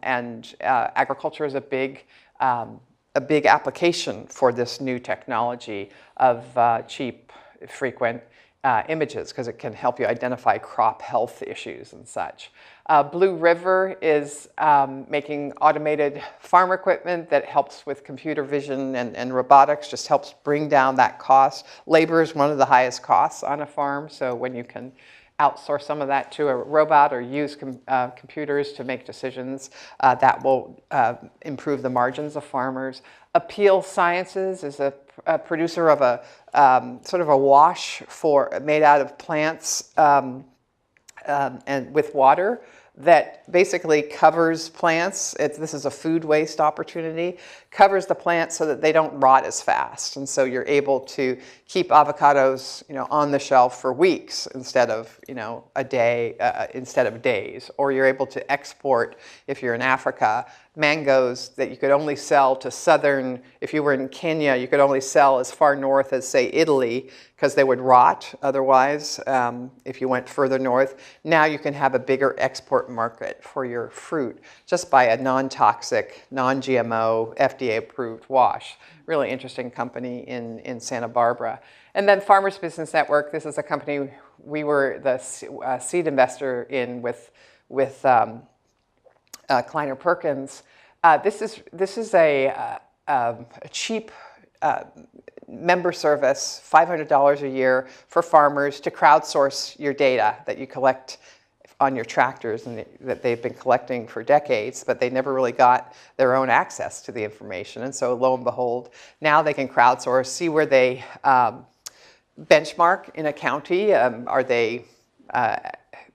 And agriculture is a big application for this new technology of cheap, frequent images, because it can help you identify crop health issues and such. Blue River is making automated farm equipment that helps with computer vision and robotics, just helps bring down that cost. Labor is one of the highest costs on a farm, so when you can outsource some of that to a robot or use computers to make decisions, that will improve the margins of farmers. Appeal Sciences is a producer of a sort of a wash made out of plants and with water that basically covers plants. This is a food waste opportunity, covers the plants so that they don't rot as fast. And so you're able to keep avocados, on the shelf for weeks instead of, a day, instead of days. Or you're able to export, if you're in Africa, mangoes that you could only sell to southern, if you were in Kenya, you could only sell as far north as, say, Italy, because they would rot otherwise if you went further north. Now you can have a bigger export market for your fruit just by a non-toxic, non-GMO, FDA-approved wash. Really interesting company in Santa Barbara. And then Farmers Business Network, this is a company we were the seed investor in with Kleiner Perkins. This is a cheap member service, $500 a year for farmers to crowdsource your data that you collect on your tractors and that they've been collecting for decades, but they never really got their own access to the information. And so lo and behold, now they can crowdsource, see where they benchmark in a county. Are they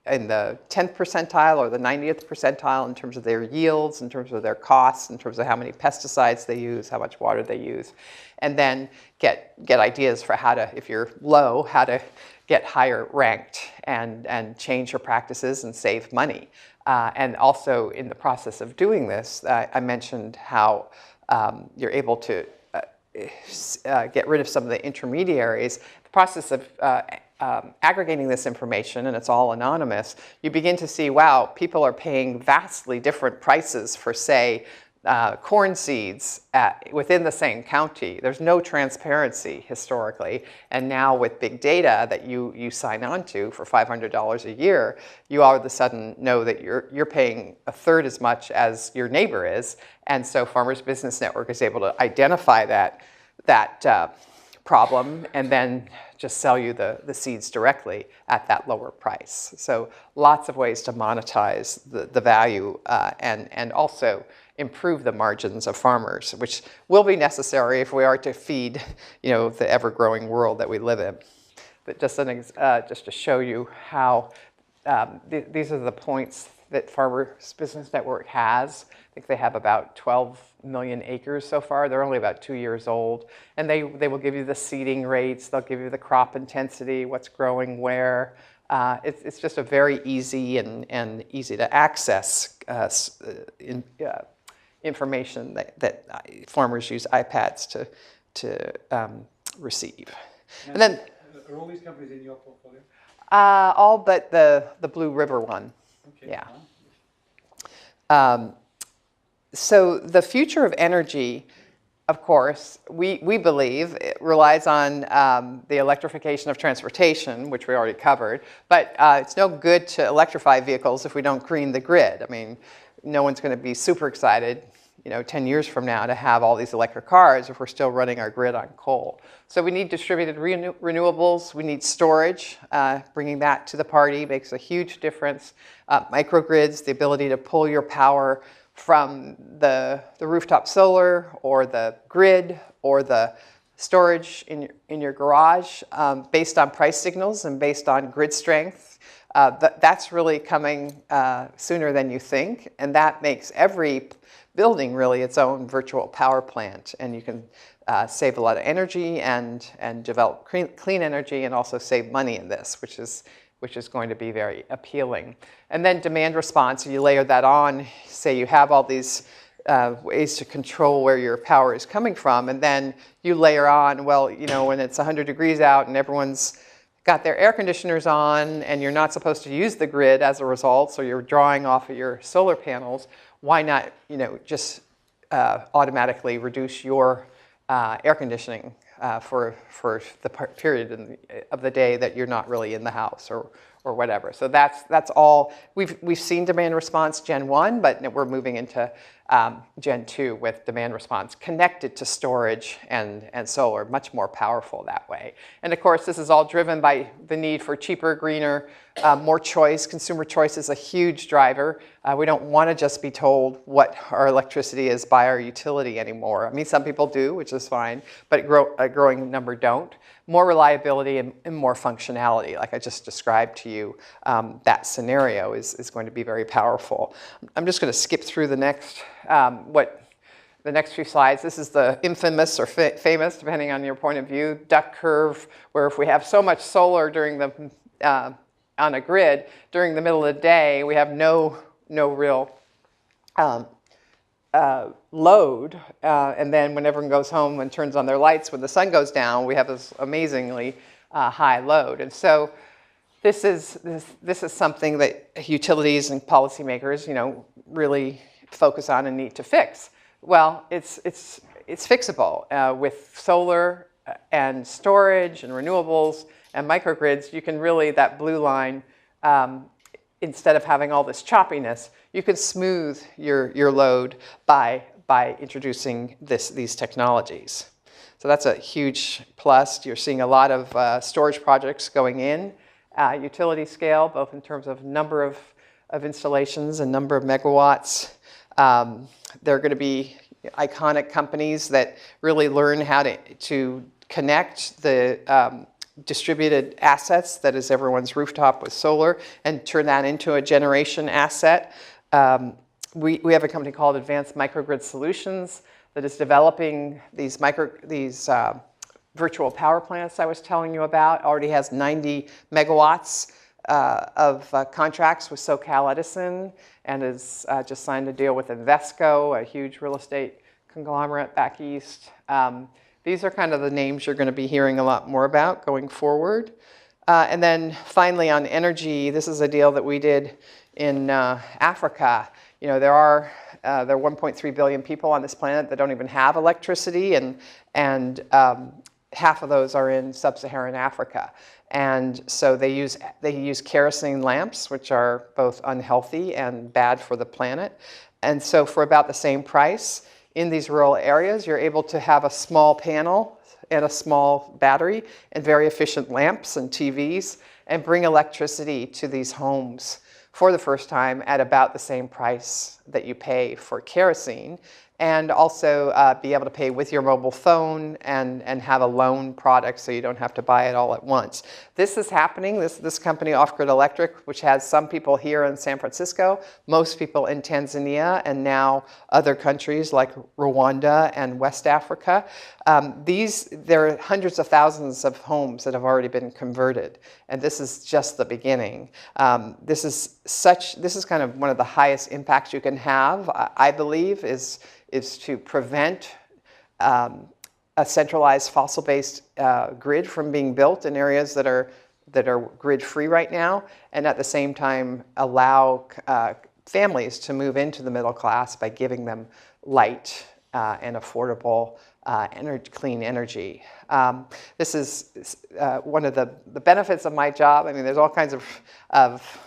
in the 10th percentile or the 90th percentile in terms of their yields, in terms of their costs, in terms of how many pesticides they use, how much water they use, and then get ideas for how to, if you're low, how to get higher ranked and change your practices and save money. And also in the process of doing this, I mentioned how you're able to get rid of some of the intermediaries. The process of aggregating this information, and it's all anonymous, you begin to see, wow, people are paying vastly different prices for, say, corn seeds within the same county. There's no transparency historically, and now with big data that you sign on to for $500 a year, you all of a sudden know that you're paying a third as much as your neighbor is, and so Farmers Business Network is able to identify that problem and then just sell you the seeds directly at that lower price. So lots of ways to monetize the value and also improve the margins of farmers, which will be necessary if we are to feed, the ever-growing world that we live in. But just to show you how these are the points that Farmers Business Network has. I think they have about 12 million acres so far. They're only about 2 years old. And they will give you the seeding rates. They'll give you the crop intensity, what's growing where. It's just a very easy and easy to access information that farmers use iPads to receive. And then,
are all these companies in your portfolio?
all but the Blue River one.
Okay.
Yeah. So the future of energy, of course, we believe it relies on the electrification of transportation, which we already covered, but it's no good to electrify vehicles if we don't green the grid. I mean, no one's going to be super excited 10 years from now to have all these electric cars if we're still running our grid on coal. So we need distributed renewables. We need storage. Bringing that to the party makes a huge difference. Microgrids, the ability to pull your power from the rooftop solar or the grid or the storage in your garage based on price signals and based on grid strength. That's really coming sooner than you think, and that makes every building really its own virtual power plant, and you can save a lot of energy and develop clean energy and also save money in this, which is going to be very appealing. And then demand response, you layer that on, say you have all these ways to control where your power is coming from, and then you layer on, well, when it's 100 degrees out and everyone's got their air conditioners on and you're not supposed to use the grid as a result, so you're drawing off of your solar panels, why not, just automatically reduce your air conditioning for the period of the day that you're not really in the house or whatever. So that's all. We've seen demand response Gen 1, but we're moving into Gen 2 with demand response connected to storage and solar, much more powerful that way. And of course, this is all driven by the need for cheaper, greener, more choice. Consumer choice is a huge driver. We don't want to just be told what our electricity is by our utility anymore. I mean, some people do, which is fine, but a growing number don't. More reliability and more functionality, like I just described to you, that scenario is going to be very powerful. I'm just going to skip through the next the next few slides. This is the infamous or famous, depending on your point of view, duck curve, where if we have so much solar during the on a grid during the middle of the day, we have no real load, and then when everyone goes home and turns on their lights when the sun goes down, we have this amazingly high load. And so this is something that utilities and policymakers, really focus on and need to fix. Well, it's fixable with solar and storage and renewables and microgrids. You can really, that blue line, instead of having all this choppiness, you can smooth your load by introducing these technologies. So that's a huge plus. You're seeing a lot of storage projects going in, Utilityscale, both in terms of number of installations and number of megawatts. They're going to be iconic companies that really learn how to connect the distributed assets that is everyone's rooftop with solar and turn that into a generation asset. We have a company called Advanced Microgrid Solutions that is developing these virtual power plants I was telling you about. Already has 90 megawatts of contracts with SoCal Edison, and has just signed a deal with Invesco, a huge real estate conglomerate back east. These are kind of the names you're going to be hearing a lot more about going forward. And then finally on energy, this is a deal that we did in Africa. There are 1.3 billion people on this planet that don't even have electricity, and half of those are in sub-Saharan Africa. And so they use kerosene lamps, which are both unhealthy and bad for the planet. And so for about the same price, in these rural areas, you're able to have a small panel and a small battery and very efficient lamps and TVs and bring electricity to these homes for the first time at about the same price that you pay for kerosene, and also be able to pay with your mobile phone and have a loan product so you don't have to buy it all at once. This is happening. This company, OffGrid Electric, which has some people here in San Francisco, most people in Tanzania, and now other countries like Rwanda and West Africa. There are hundreds of thousands of homes that have already been converted, and this is just the beginning. This is kind of one of the highest impacts you can have, I believe, is to prevent a centralized fossil-based grid from being built in areas that are grid-free right now, and at the same time allow families to move into the middle class by giving them light and affordable clean energy. This is one of the benefits of my job. I mean, there's all kinds of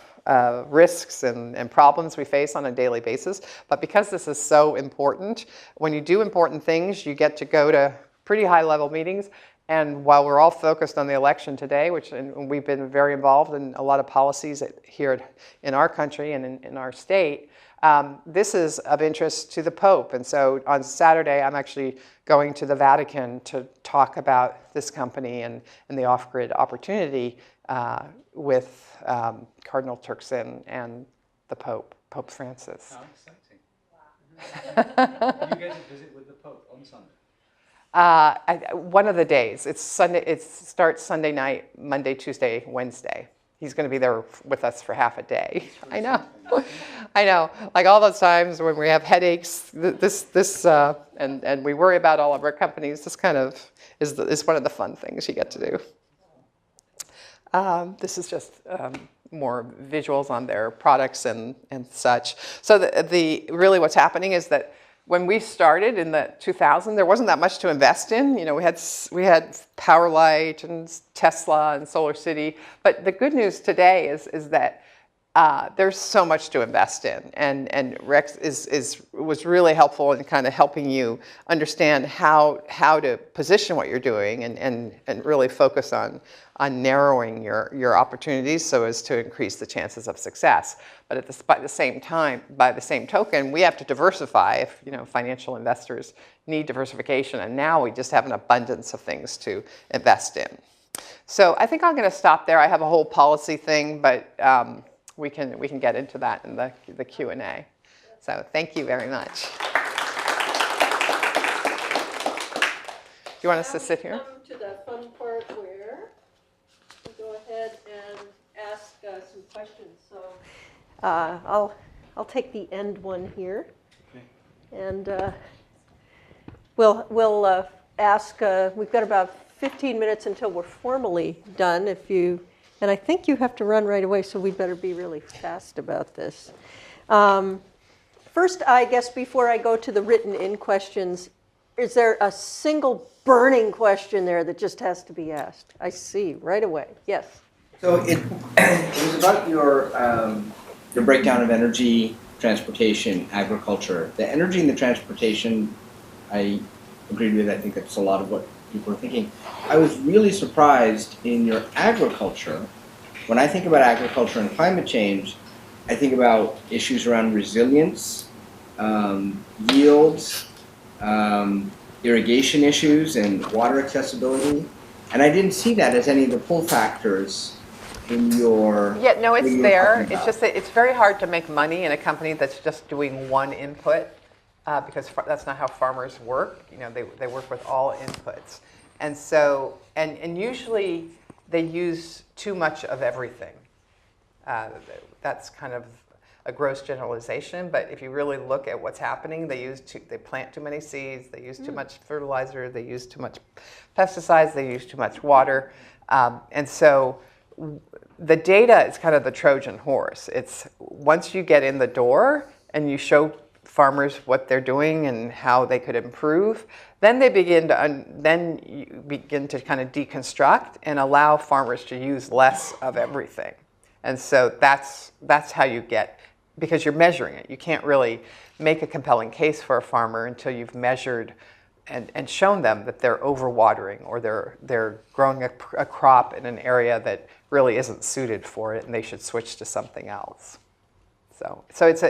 risks and problems we face on a daily basis. But because this is so important, when you do important things, you get to go to pretty high-level meetings. And while we're all focused on the election today, and we've been very involved in a lot of policies here in our country and in our state, this is of interest to the Pope. And so on Saturday, I'm actually going to the Vatican to talk about this company and the off-grid opportunity with Cardinal Turkson and the Pope, Pope Francis.
How exciting. Wow. You get to visit with the Pope on Sunday?
One of the days. It's Sunday. It starts Sunday night, Monday, Tuesday, Wednesday. He's going to be there with us for half a day. I know. I know. Like all those times when we have headaches, and we worry about all of our companies, this kind of is one of the fun things you get to do. This is just more visuals on their products and such. So really what's happening is that when we started in the 2000s, there wasn't that much to invest in. You know, we had Powerlight and Tesla and Solar City. But the good news today is that there's so much to invest in, and Rex was really helpful in kind of helping you understand how to position what you're doing and really focus on narrowing your opportunities so as to increase the chances of success. But by the same token, we have to diversify. If financial investors need diversification, and now we just have an abundance of things to invest in. So I think I'm going to stop there. I have a whole policy thing, but we can get into that in the Q&A. So thank you very much. Do you want us to sit here?
Come to the fun part where we go ahead and ask some questions. So I'll take the end one here,
Okay.
and we'll ask. We've got about 15 minutes until we're formally done. And I think you have to run right away, so we better be really fast about this. First, I guess before I go to the written-in questions, is there a single burning question there that just has to be asked? I see, right away. Yes.
So it was about your breakdown of energy, transportation, agriculture. The energy and the transportation, I agreed with. I think that's a lot of what people are thinking. I was really surprised in your agriculture. When I think about agriculture and climate change, I think about issues around resilience, yields, irrigation issues, and water accessibility. And I didn't see that as any of the pull factors in your...
Yeah, no, it's there. It's just that it's very hard to make money in a company that's just doing one input. Because that's not how farmers work. They work with all inputs. And so, and usually they use too much of everything. That's kind of a gross generalization, but if you really look at what's happening, they plant too many seeds, they use too much fertilizer, they use too much pesticides, they use too much water. And so the data is kind of the Trojan horse. It's once you get in the door and you show farmers what they're doing and how they could improve, then they begin to kind of deconstruct and allow farmers to use less of everything. And so that's how you get, because you're measuring it. You can't really make a compelling case for a farmer until you've measured and shown them that they're overwatering or they're growing a crop in an area that really isn't suited for it and they should switch to something else. So it's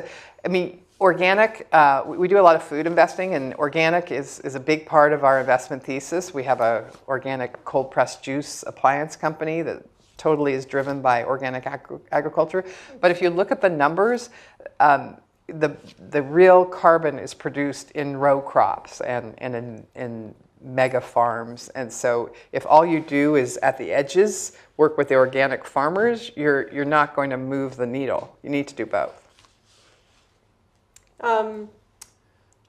organic, we do a lot of food investing, and organic is a big part of our investment thesis. We have an organic cold pressed juice appliance company that totally is driven by organic agriculture. But if you look at the numbers, the real carbon is produced in row crops and in mega farms. And so if all you do is at the edges work with the organic farmers, you're not going to move the needle. You need to do both.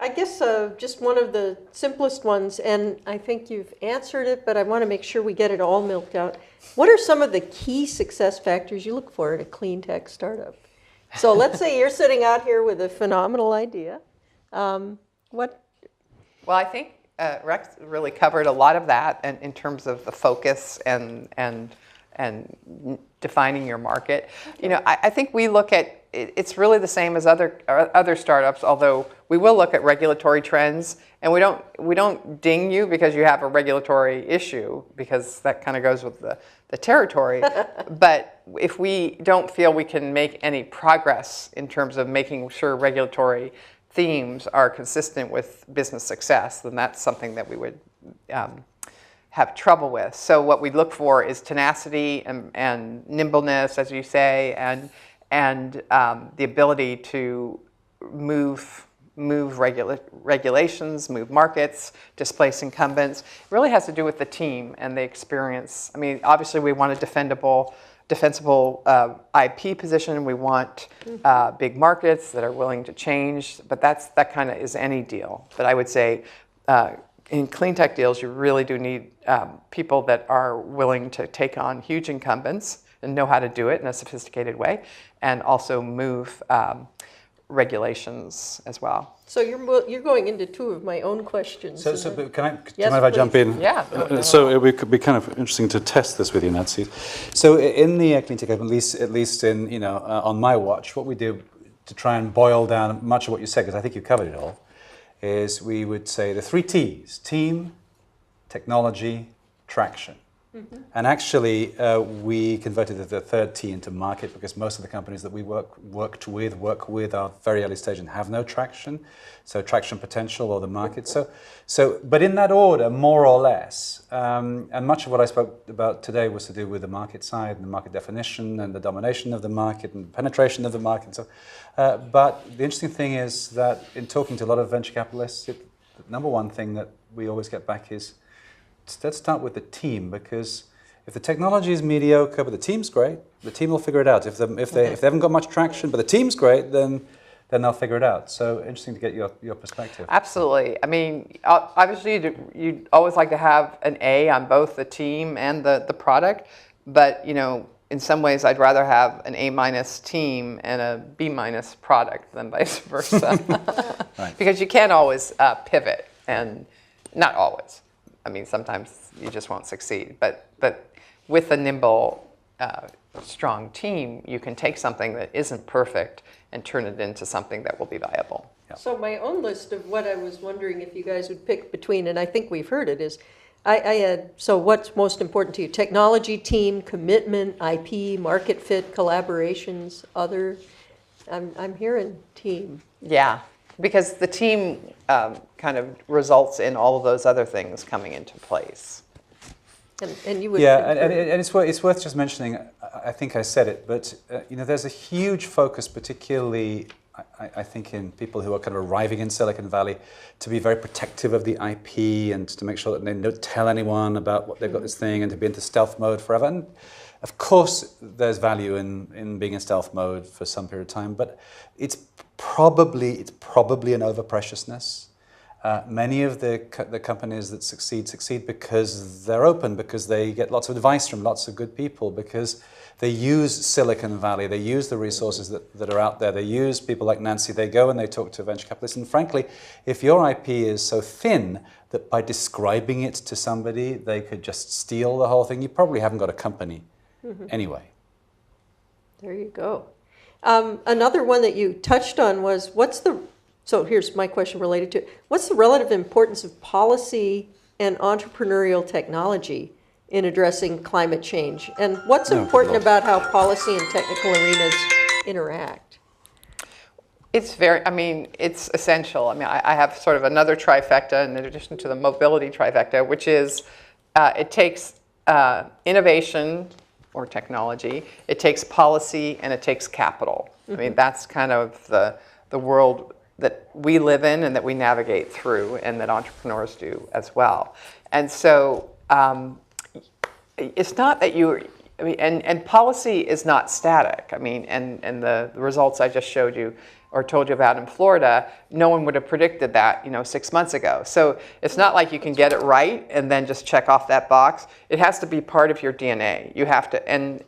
I guess just one of the simplest ones, and I think you've answered it, but I want to make sure we get it all milked out. What are some of the key success factors you look for in a clean tech startup? So let's say you're sitting out here with a phenomenal idea. What?
Well, I think Rex really covered a lot of that in terms of the focus and and defining your market. You know, I think we look at it's really the same as other startups, although we will look at regulatory trends, and we don't ding you because you have a regulatory issue, because that kind of goes with the territory. But if we don't feel we can make any progress in terms of making sure regulatory themes are consistent with business success, then that's something that we would have trouble with. So what we look for is tenacity and nimbleness, as you say, and the ability to move regulations, move markets, displace incumbents. It really has to do with the team and the experience. I mean, obviously we want a defensible IP position. We want big markets that are willing to change, but that kind of is any deal. But I would say in clean tech deals, you really do need people that are willing to take on huge incumbents and know how to do it in a sophisticated way, and also move regulations as well.
So you're going into two of my own questions.
So do you mind if I
please.
jump in?
Yeah.
So it could be kind of interesting to test this with you, Nancy. So in the Cleantech Open, at least in on my watch, what we do to try and boil down much of what you said, because I think you covered it all, is we would say the 3 T's: team, technology, traction. Mm-hmm. And actually, we converted the 3rd T into market, because most of the companies that we work with are very early stage and have no traction. So traction potential or the market. So, but in that order, more or less. And much of what I spoke about today was to do with the market side and the market definition and the domination of the market and penetration of the market. So, but the interesting thing is that in talking to a lot of venture capitalists, the number one thing that we always get back is, let's start with the team, because if the technology is mediocre but the team's great, the team will figure it out. If they haven't got much traction but the team's great, then they'll figure it out. So interesting to get your perspective.
Absolutely. I mean, obviously you'd always like to have an A on both the team and the product, but in some ways I'd rather have an A- team and a B- product than vice versa.
Right.
Because you can't always pivot, and not always. I mean, sometimes you just won't succeed. But with a nimble, strong team, you can take something that isn't perfect and turn it into something that will be viable.
Yeah.
So my own list of what I was wondering if you guys would pick between, and I think we've heard it, is I had, so what's most important to you? Technology, team, commitment, IP, market fit, collaborations, other. I'm hearing team.
Yeah. Because the team kind of results in all of those other things coming into place.
And you would.
Yeah, and it's worth just mentioning. I think I said it, but there's a huge focus, particularly I think in people who are kind of arriving in Silicon Valley, to be very protective of the IP and to make sure that they don't tell anyone about what they've got this thing, and to be into stealth mode forever. And of course, there's value in being in stealth mode for some period of time, but it's probably an overpreciousness. Many of the companies that succeed because they're open, because they get lots of advice from lots of good people, because they use Silicon Valley, they use the resources that are out there, they use people like Nancy, they go and they talk to venture capitalists. And frankly, if your IP is so thin that by describing it to somebody, they could just steal the whole thing, you probably haven't got a company anyway.
There you go. Another one that you touched on was, so here's my question related to it. What's the relative importance of policy and entrepreneurial technology in addressing climate change? And what's important about how policy and technical arenas interact?
It's it's essential. I mean, I have sort of another trifecta in addition to the mobility trifecta, which is it takes innovation or technology, it takes policy, and it takes capital. I mean, that's kind of the world that we live in and that we navigate through, and that entrepreneurs do as well. And so it's not that and policy is not static. I mean, and the results I just showed you or told you about in Florida, no one would have predicted that 6 months ago. So it's not like you can get it right and then just check off that box. It has to be part of your DNA. You have to, and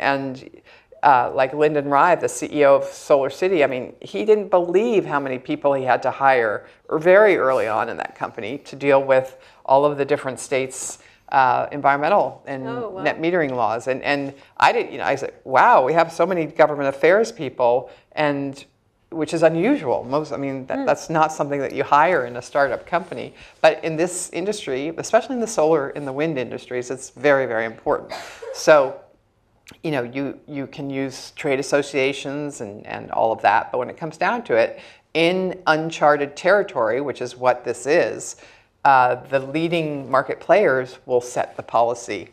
like Lyndon Rive, the CEO of Solar City, I mean, he didn't believe how many people he had to hire very early on in that company to deal with all of the different states' environmental and
Oh, wow.
net metering laws. And I did, I said, wow, we have so many government affairs people, and which is unusual. That's not something that you hire in a startup company. But in this industry, especially in the solar and the wind industries, it's very, very important. So, you can use trade associations and all of that. But when it comes down to it, in uncharted territory, which is what this is, the leading market players will set the policy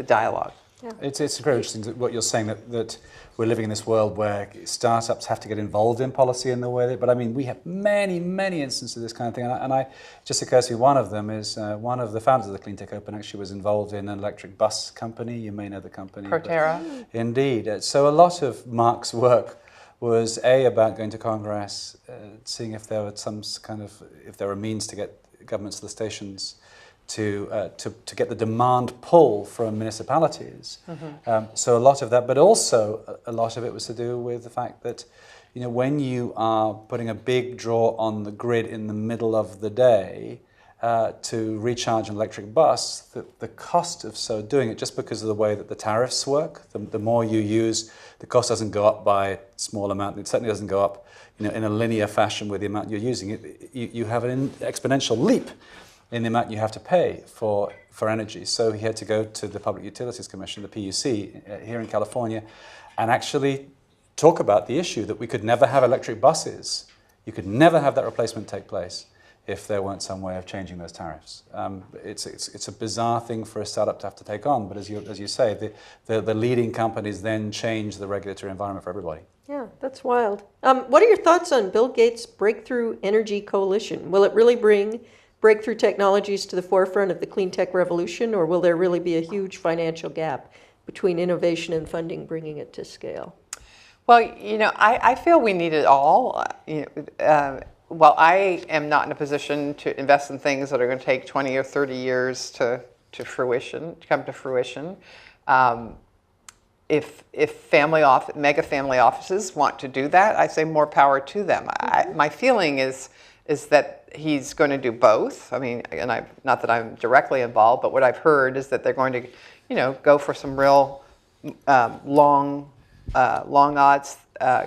dialogue.
Yeah.
It's very interesting what you're saying, that we're living in this world where startups have to get involved in policy in the way that, but I mean, we have many, many instances of this kind of thing. And it just occurs to me, one of them is one of the founders of the Cleantech Open actually was involved in an electric bus company. You may know the company.
Proterra.
Indeed. So a lot of Mark's work was about going to Congress, seeing if there were if there were means to get governments to the stations to get the demand pull from municipalities. So a lot of that, but also a lot of it was to do with the fact that, when you are putting a big draw on the grid in the middle of the day to recharge an electric bus, the cost of so doing it, just because of the way that the tariffs work, the more you use, the cost doesn't go up by a small amount. It certainly doesn't go up, in a linear fashion with the amount you're using. You have an exponential leap in the amount you have to pay for energy. So he had to go to the Public Utilities Commission, the PUC, here in California, and actually talk about the issue that we could never have electric buses. You could never have that replacement take place if there weren't some way of changing those tariffs. It's a bizarre thing for a startup to have to take on, but as you say, the leading companies then change the regulatory environment for everybody.
Yeah, that's wild. What are your thoughts on Bill Gates' Breakthrough Energy Coalition? Will it really bring breakthrough technologies to the forefront of the clean tech revolution, or will there really be a huge financial gap between innovation and funding bringing it to scale?
Well, I feel we need it all. While I am not in a position to invest in things that are going to take 20 or 30 years to come to fruition, if mega family offices want to do that, I say more power to them. My feeling is that he's going to do both. I mean, and not that I'm directly involved, but what I've heard is that they're going to, go for some real long odds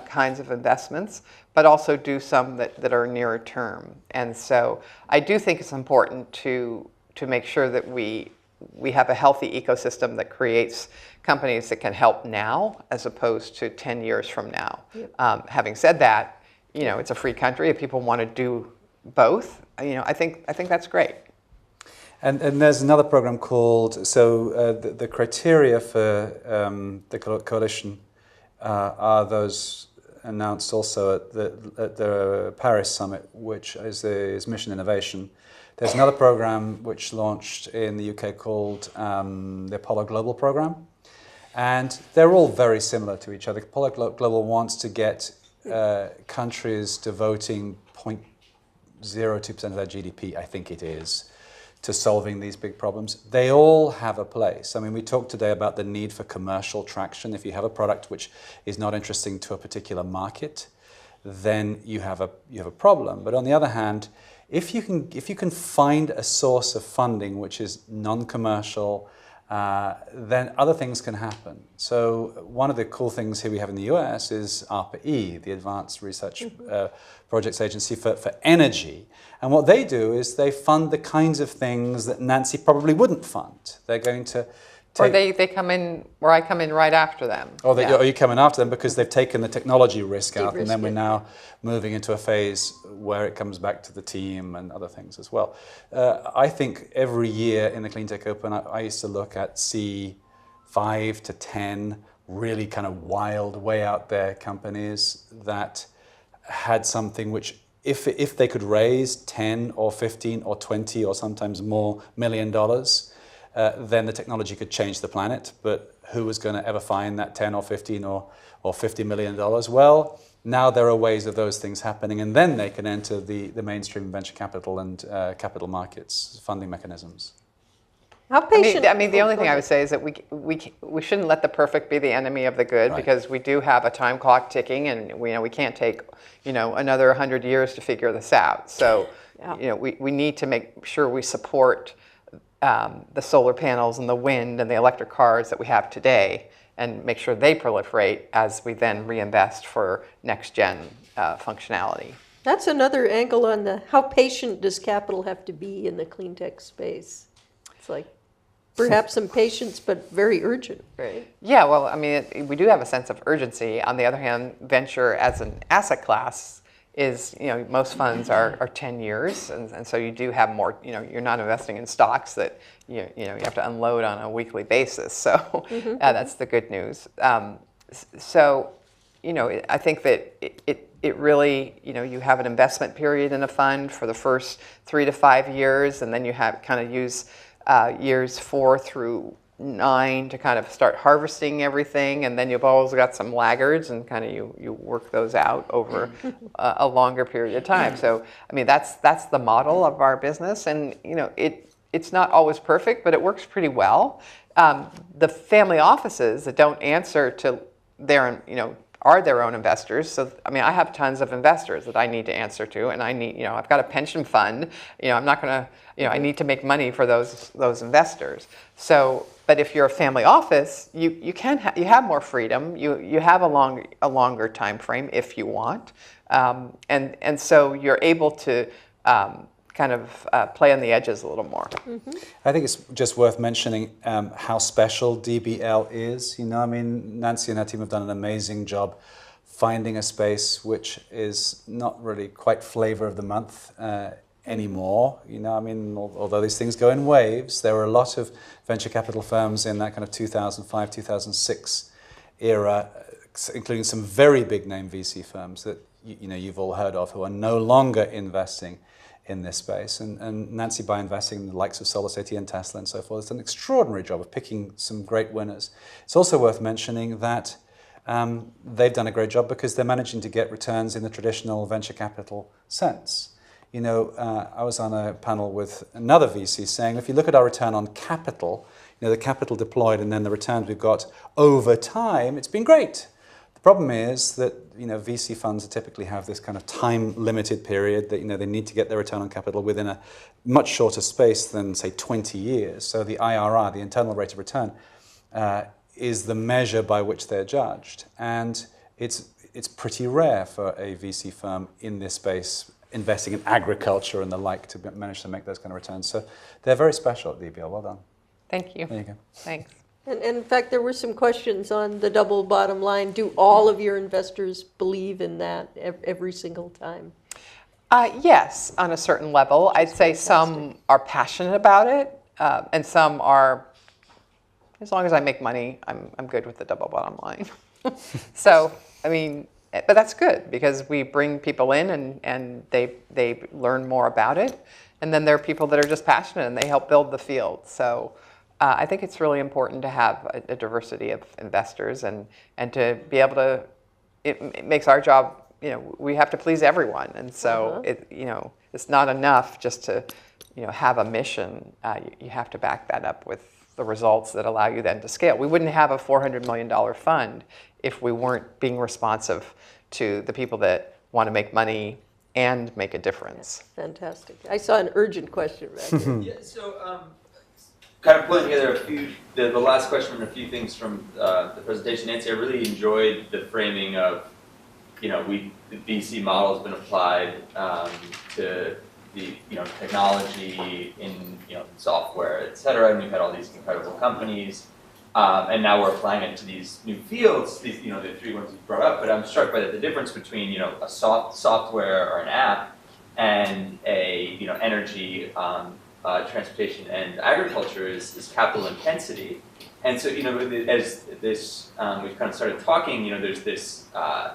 kinds of investments, but also do some that are nearer term. And so I do think it's important to make sure that we have a healthy ecosystem that creates companies that can help now as opposed to 10 years from now. Yep. Having said that, it's a free country. If people want to do both, I think that's great.
And there's another program called, the criteria for the coalition are those announced also at the Paris summit, which is Mission Innovation. There's another program which launched in the UK called the Apollo Global Program. And they're all very similar to each other. Apollo Global wants to get countries devoting 0.02% of their GDP, I think it is, to solving these big problems. They all have a place. I mean, we talked today about the need for commercial traction. If you have a product which is not interesting to a particular market, then you have a problem. But on the other hand, if you can find a source of funding which is non-commercial, then other things can happen. So one of the cool things here we have in the US is ARPA-E, the Advanced Research Projects Agency for Energy. And what they do is they fund the kinds of things that Nancy probably wouldn't fund. They're going to
or they come in, or I come in right after them.
Or you come in after them because they've taken the technology risk out, and then we're now moving into a phase where it comes back to the team and other things as well. I think every year in the Cleantech Open, I used to look at 5 to 10 really kind of wild, way out there companies that had something which, if they could raise 10 or 15 or 20 or sometimes more $1 million, then the technology could change the planet. But who was going to ever find that 10 or 15 or $50 million? Well, now there are ways of those things happening, and then they can enter the mainstream venture capital and capital markets funding mechanisms.
How patient?
I mean, the only thing I would say is that we shouldn't let the perfect be the enemy of the good, because we do have a time clock ticking, and we can't take another 100 years to figure this out. So we need to make sure we support the solar panels and the wind and the electric cars that we have today, and make sure they proliferate as we then reinvest for next gen functionality.
That's another angle on the how patient does capital have to be in the clean tech space? It's like perhaps some patience, but very urgent, right?
Yeah, well, I mean, we do have a sense of urgency. On the other hand, venture as an asset class is, most funds are 10 years, and so you do have more, you're not investing in stocks that, you have to unload on a weekly basis. So that's the good news. So, I think that it really, you have an investment period in a fund for the first 3 to 5 years, and then you have kind of use years 4 through 9 to kind of start harvesting everything, and then you've always got some laggards, and kind of you work those out over a longer period of time. So, I mean, that's the model of our business, and it's not always perfect, but it works pretty well. The family offices that don't answer to their, are their own investors. So, I mean, I have tons of investors that I need to answer to, and I need, I've got a pension fund. I'm not going to, I need to make money for those investors. So, but if you're a family office, you have more freedom. You have a longer time frame if you want, and so you're able to kind of play on the edges a little more.
I think it's just worth mentioning how special DBL is. I mean, Nancy and her team have done an amazing job finding a space which is not really quite flavor of the month anymore. I mean, although these things go in waves, there were a lot of venture capital firms in that kind of 2005, 2006 era, including some very big name VC firms that you've all heard of, who are no longer investing in this space. And Nancy, by investing in the likes of SolarCity and Tesla and so forth, has done an extraordinary job of picking some great winners. It's also worth mentioning that they've done a great job because they're managing to get returns in the traditional venture capital sense. I was on a panel with another VC saying, if you look at our return on capital, the capital deployed and then the returns we've got over time, it's been great. The problem is that VC funds typically have this kind of time-limited period that they need to get their return on capital within a much shorter space than, say, 20 years. So the IRR, the internal rate of return, is the measure by which they're judged, and it's pretty rare for a VC firm in this space investing in agriculture and the like to manage to make those kind of returns. So they're very special at DBL. Well done.
Thank you.
There you go.
Thanks.
And in fact, there were some questions on the double bottom line. Do all of your investors believe in that every single time?
Yes, on a certain level. I'd say some are passionate about it, and some are, as long as I make money, I'm good with the double bottom line. So, I mean, but that's good because we bring people in and they learn more about it. And then there are people that are just passionate and they help build the field. So I think it's really important to have a diversity of investors and to be able to, it makes our job, we have to please everyone. And so it's not enough just to, have a mission. You have to back that up with the results that allow you then to scale. We wouldn't have a $400 million fund if we weren't being responsive to the people that want to make money and make a difference.
Fantastic. I saw an urgent question back here.
Yeah, so kind of pulling together the last question and a few things from the presentation, Nancy, I really enjoyed the framing of, the VC model has been applied to the technology in software, et cetera, and we've had all these incredible companies. And now we're applying it to these new fields, the 3 ones you brought up, but I'm struck by the difference between, a software or an app and a, energy, transportation and agriculture is capital intensity. And so, as this, we've kind of started talking, there's this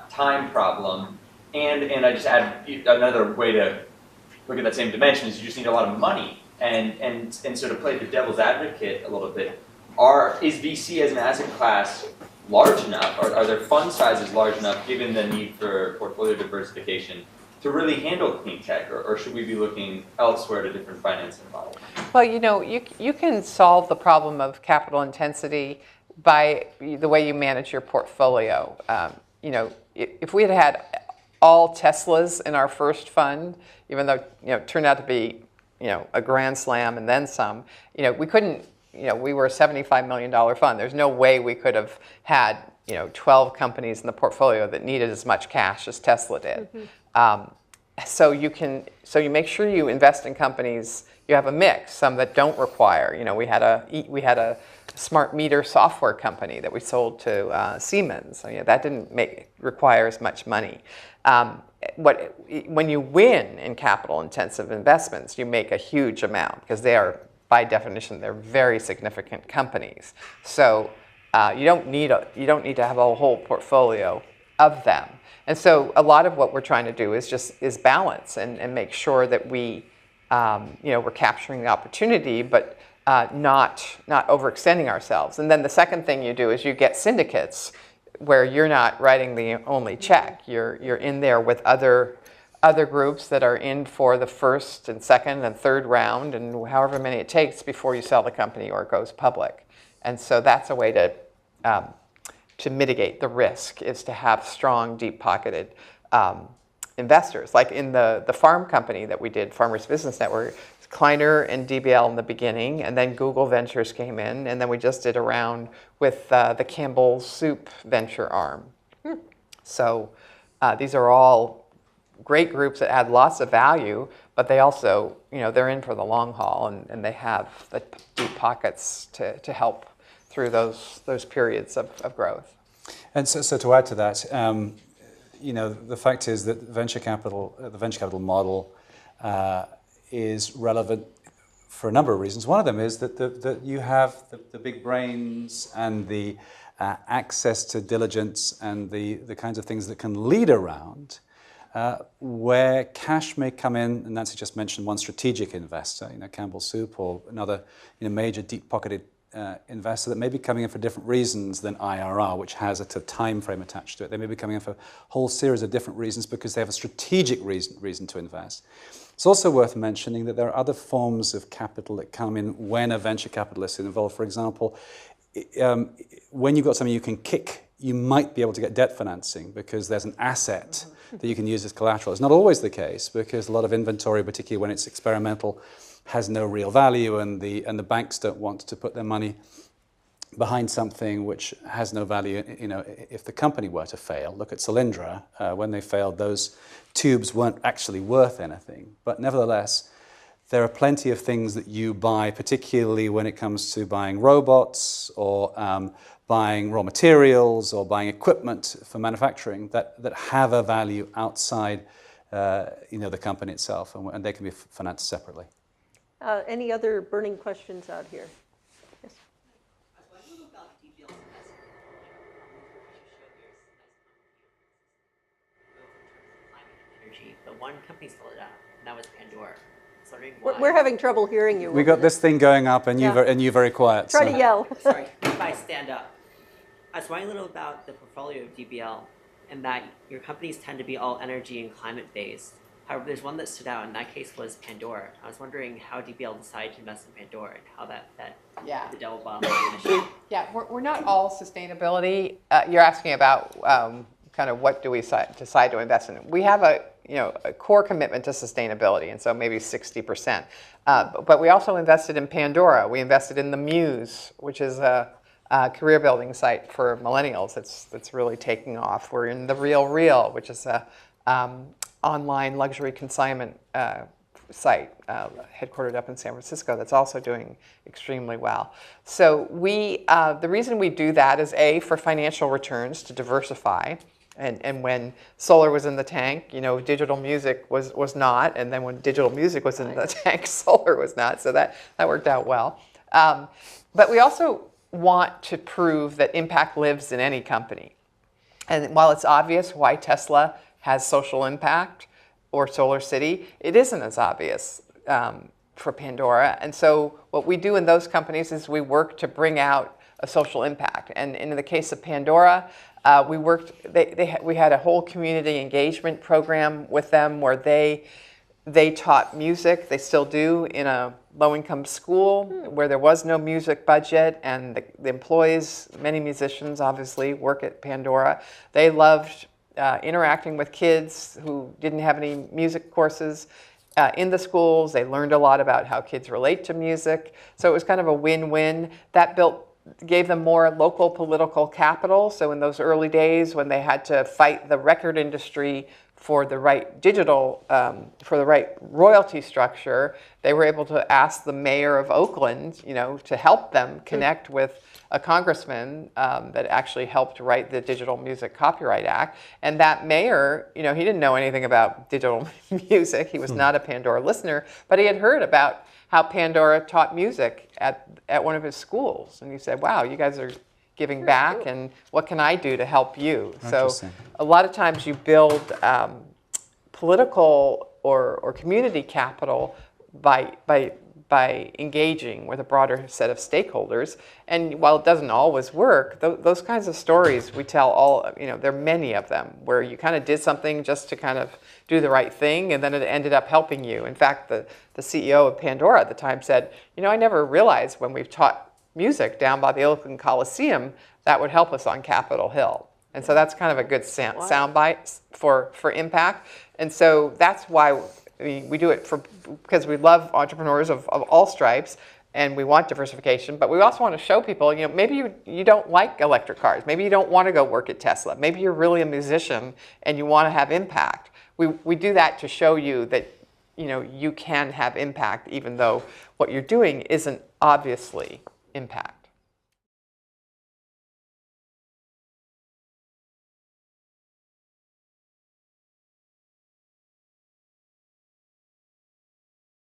time problem, and I just add another way to look at that same dimension is you just need a lot of money. And so to play the devil's advocate a little bit, is VC as an asset class large enough? Are their fund sizes large enough, given the need for portfolio diversification, to really handle clean tech, or should we be looking elsewhere to different financing models?
Well, you can solve the problem of capital intensity by the way you manage your portfolio. If we had all Teslas in our first fund, even though it turned out to be a grand slam and then some. We couldn't, we were a $75 million fund. There's no way we could have had, 12 companies in the portfolio that needed as much cash as Tesla did. So you make sure you invest in companies, you have a mix, some that don't require, we had a smart meter software company that we sold to Siemens. So that didn't require as much money. When you win in capital intensive investments, you make a huge amount because they are, by definition, they're very significant companies. So you don't need to have a whole portfolio of them. And so a lot of what we're trying to do is balance and make sure that we're capturing the opportunity, but not overextending ourselves. And then the second thing you do is you get syndicates where you're not writing the only check. You're in there with other groups that are in for the first and second and third round, and however many it takes before you sell the company or it goes public. And so that's a way to mitigate the risk, is to have strong, deep-pocketed investors. Like in the farm company that we did, Farmers Business Network, Kleiner and DBL in the beginning, and then Google Ventures came in, and then we just did a round with the Campbell Soup venture arm. So these are all great groups that add lots of value, but they also, they're in for the long haul, and they have the deep pockets to help through those periods of growth. And
so to add to that, the fact is that the venture capital model is relevant for a number of reasons. One of them is that you have the big brains and the access to diligence and the kinds of things that can lead around where cash may come in, and Nancy just mentioned one strategic investor, Campbell Soup, or another major deep-pocketed investor that may be coming in for different reasons than IRR, which has a time frame attached to it. They may be coming in for a whole series of different reasons because they have a strategic reason to invest. It's also worth mentioning that there are other forms of capital that come in when a venture capitalist is involved. For example, when you've got something you can kick, you might be able to get debt financing because there's an asset that you can use as collateral. It's not always the case because a lot of inventory, particularly when it's experimental, has no real value, and the banks don't want to put their money behind something which has no value. If the company were to fail, look at Solyndra. When they failed, those tubes weren't actually worth anything. But nevertheless, there are plenty of things that you buy, particularly when it comes to buying robots or buying raw materials or buying equipment for manufacturing that have a value outside the company itself, and they can be financed separately.
Any other burning questions out here? Yes.
I was wondering about DBL's investment. You showed your nice company in terms of climate and energy, but one company sold it out, and that was Pandora.
We're having trouble hearing you.
We got this thing going up, and you very quiet.
Try to yell.
Sorry, if I stand up. I was wondering a little about the portfolio of DBL, and that your companies tend to be all energy and climate based. However, there's one that stood out, and that case was Pandora. I was wondering how DBL decided to invest in Pandora and how that the double bottom line initiative.
Yeah, we're not all sustainability. You're asking about kind of what do we decide to invest in. We have a core commitment to sustainability, and so maybe 60%. But we also invested in Pandora. We invested in the Muse, which is a career building site for millennials that's really taking off. We're in the Real, which is a online luxury consignment site headquartered up in San Francisco that's also doing extremely well. So the reason we do that is for financial returns, to diversify. And when solar was in the tank, digital music was not, and then when digital music was in the tank, solar was not. So that worked out well. But we also want to prove that impact lives in any company. And while it's obvious why Tesla has social impact or Solar City, it isn't as obvious for Pandora. And so what we do in those companies is we work to bring out a social impact. And in the case of Pandora, we had a whole community engagement program with them where they taught music. They still do in a low-income school where there was no music budget, and the employees, many musicians obviously, work at Pandora. They loved interacting with kids who didn't have any music courses, in the schools. They learned a lot about how kids relate to music. So it was kind of a win-win. That gave them more local political capital. So in those early days when they had to fight the record industry for the right for the right royalty structure, they were able to ask the mayor of Oakland, to help them connect with a congressman that actually helped write the Digital Music Copyright Act. And that mayor, he didn't know anything about digital music. He was not a Pandora listener, but he had heard about how Pandora taught music at one of his schools. And he said, wow, you guys are giving back, and what can I do to help you? So a lot of times you build political or community capital by engaging with a broader set of stakeholders. And while it doesn't always work, those kinds of stories we tell there are many of them where you kind of did something just to kind of do the right thing, and then it ended up helping you. In fact, the CEO of Pandora at the time said, I never realized when we've taught music down by the Oakland Coliseum, that would help us on Capitol Hill. And so that's kind of a good soundbite for impact. And so that's why we do it because we love entrepreneurs of all stripes, and we want diversification, but we also want to show people, maybe you don't like electric cars. Maybe you don't want to go work at Tesla. Maybe you're really a musician and you want to have impact. We do that to show you that you can have impact even though what you're doing isn't obviously impact.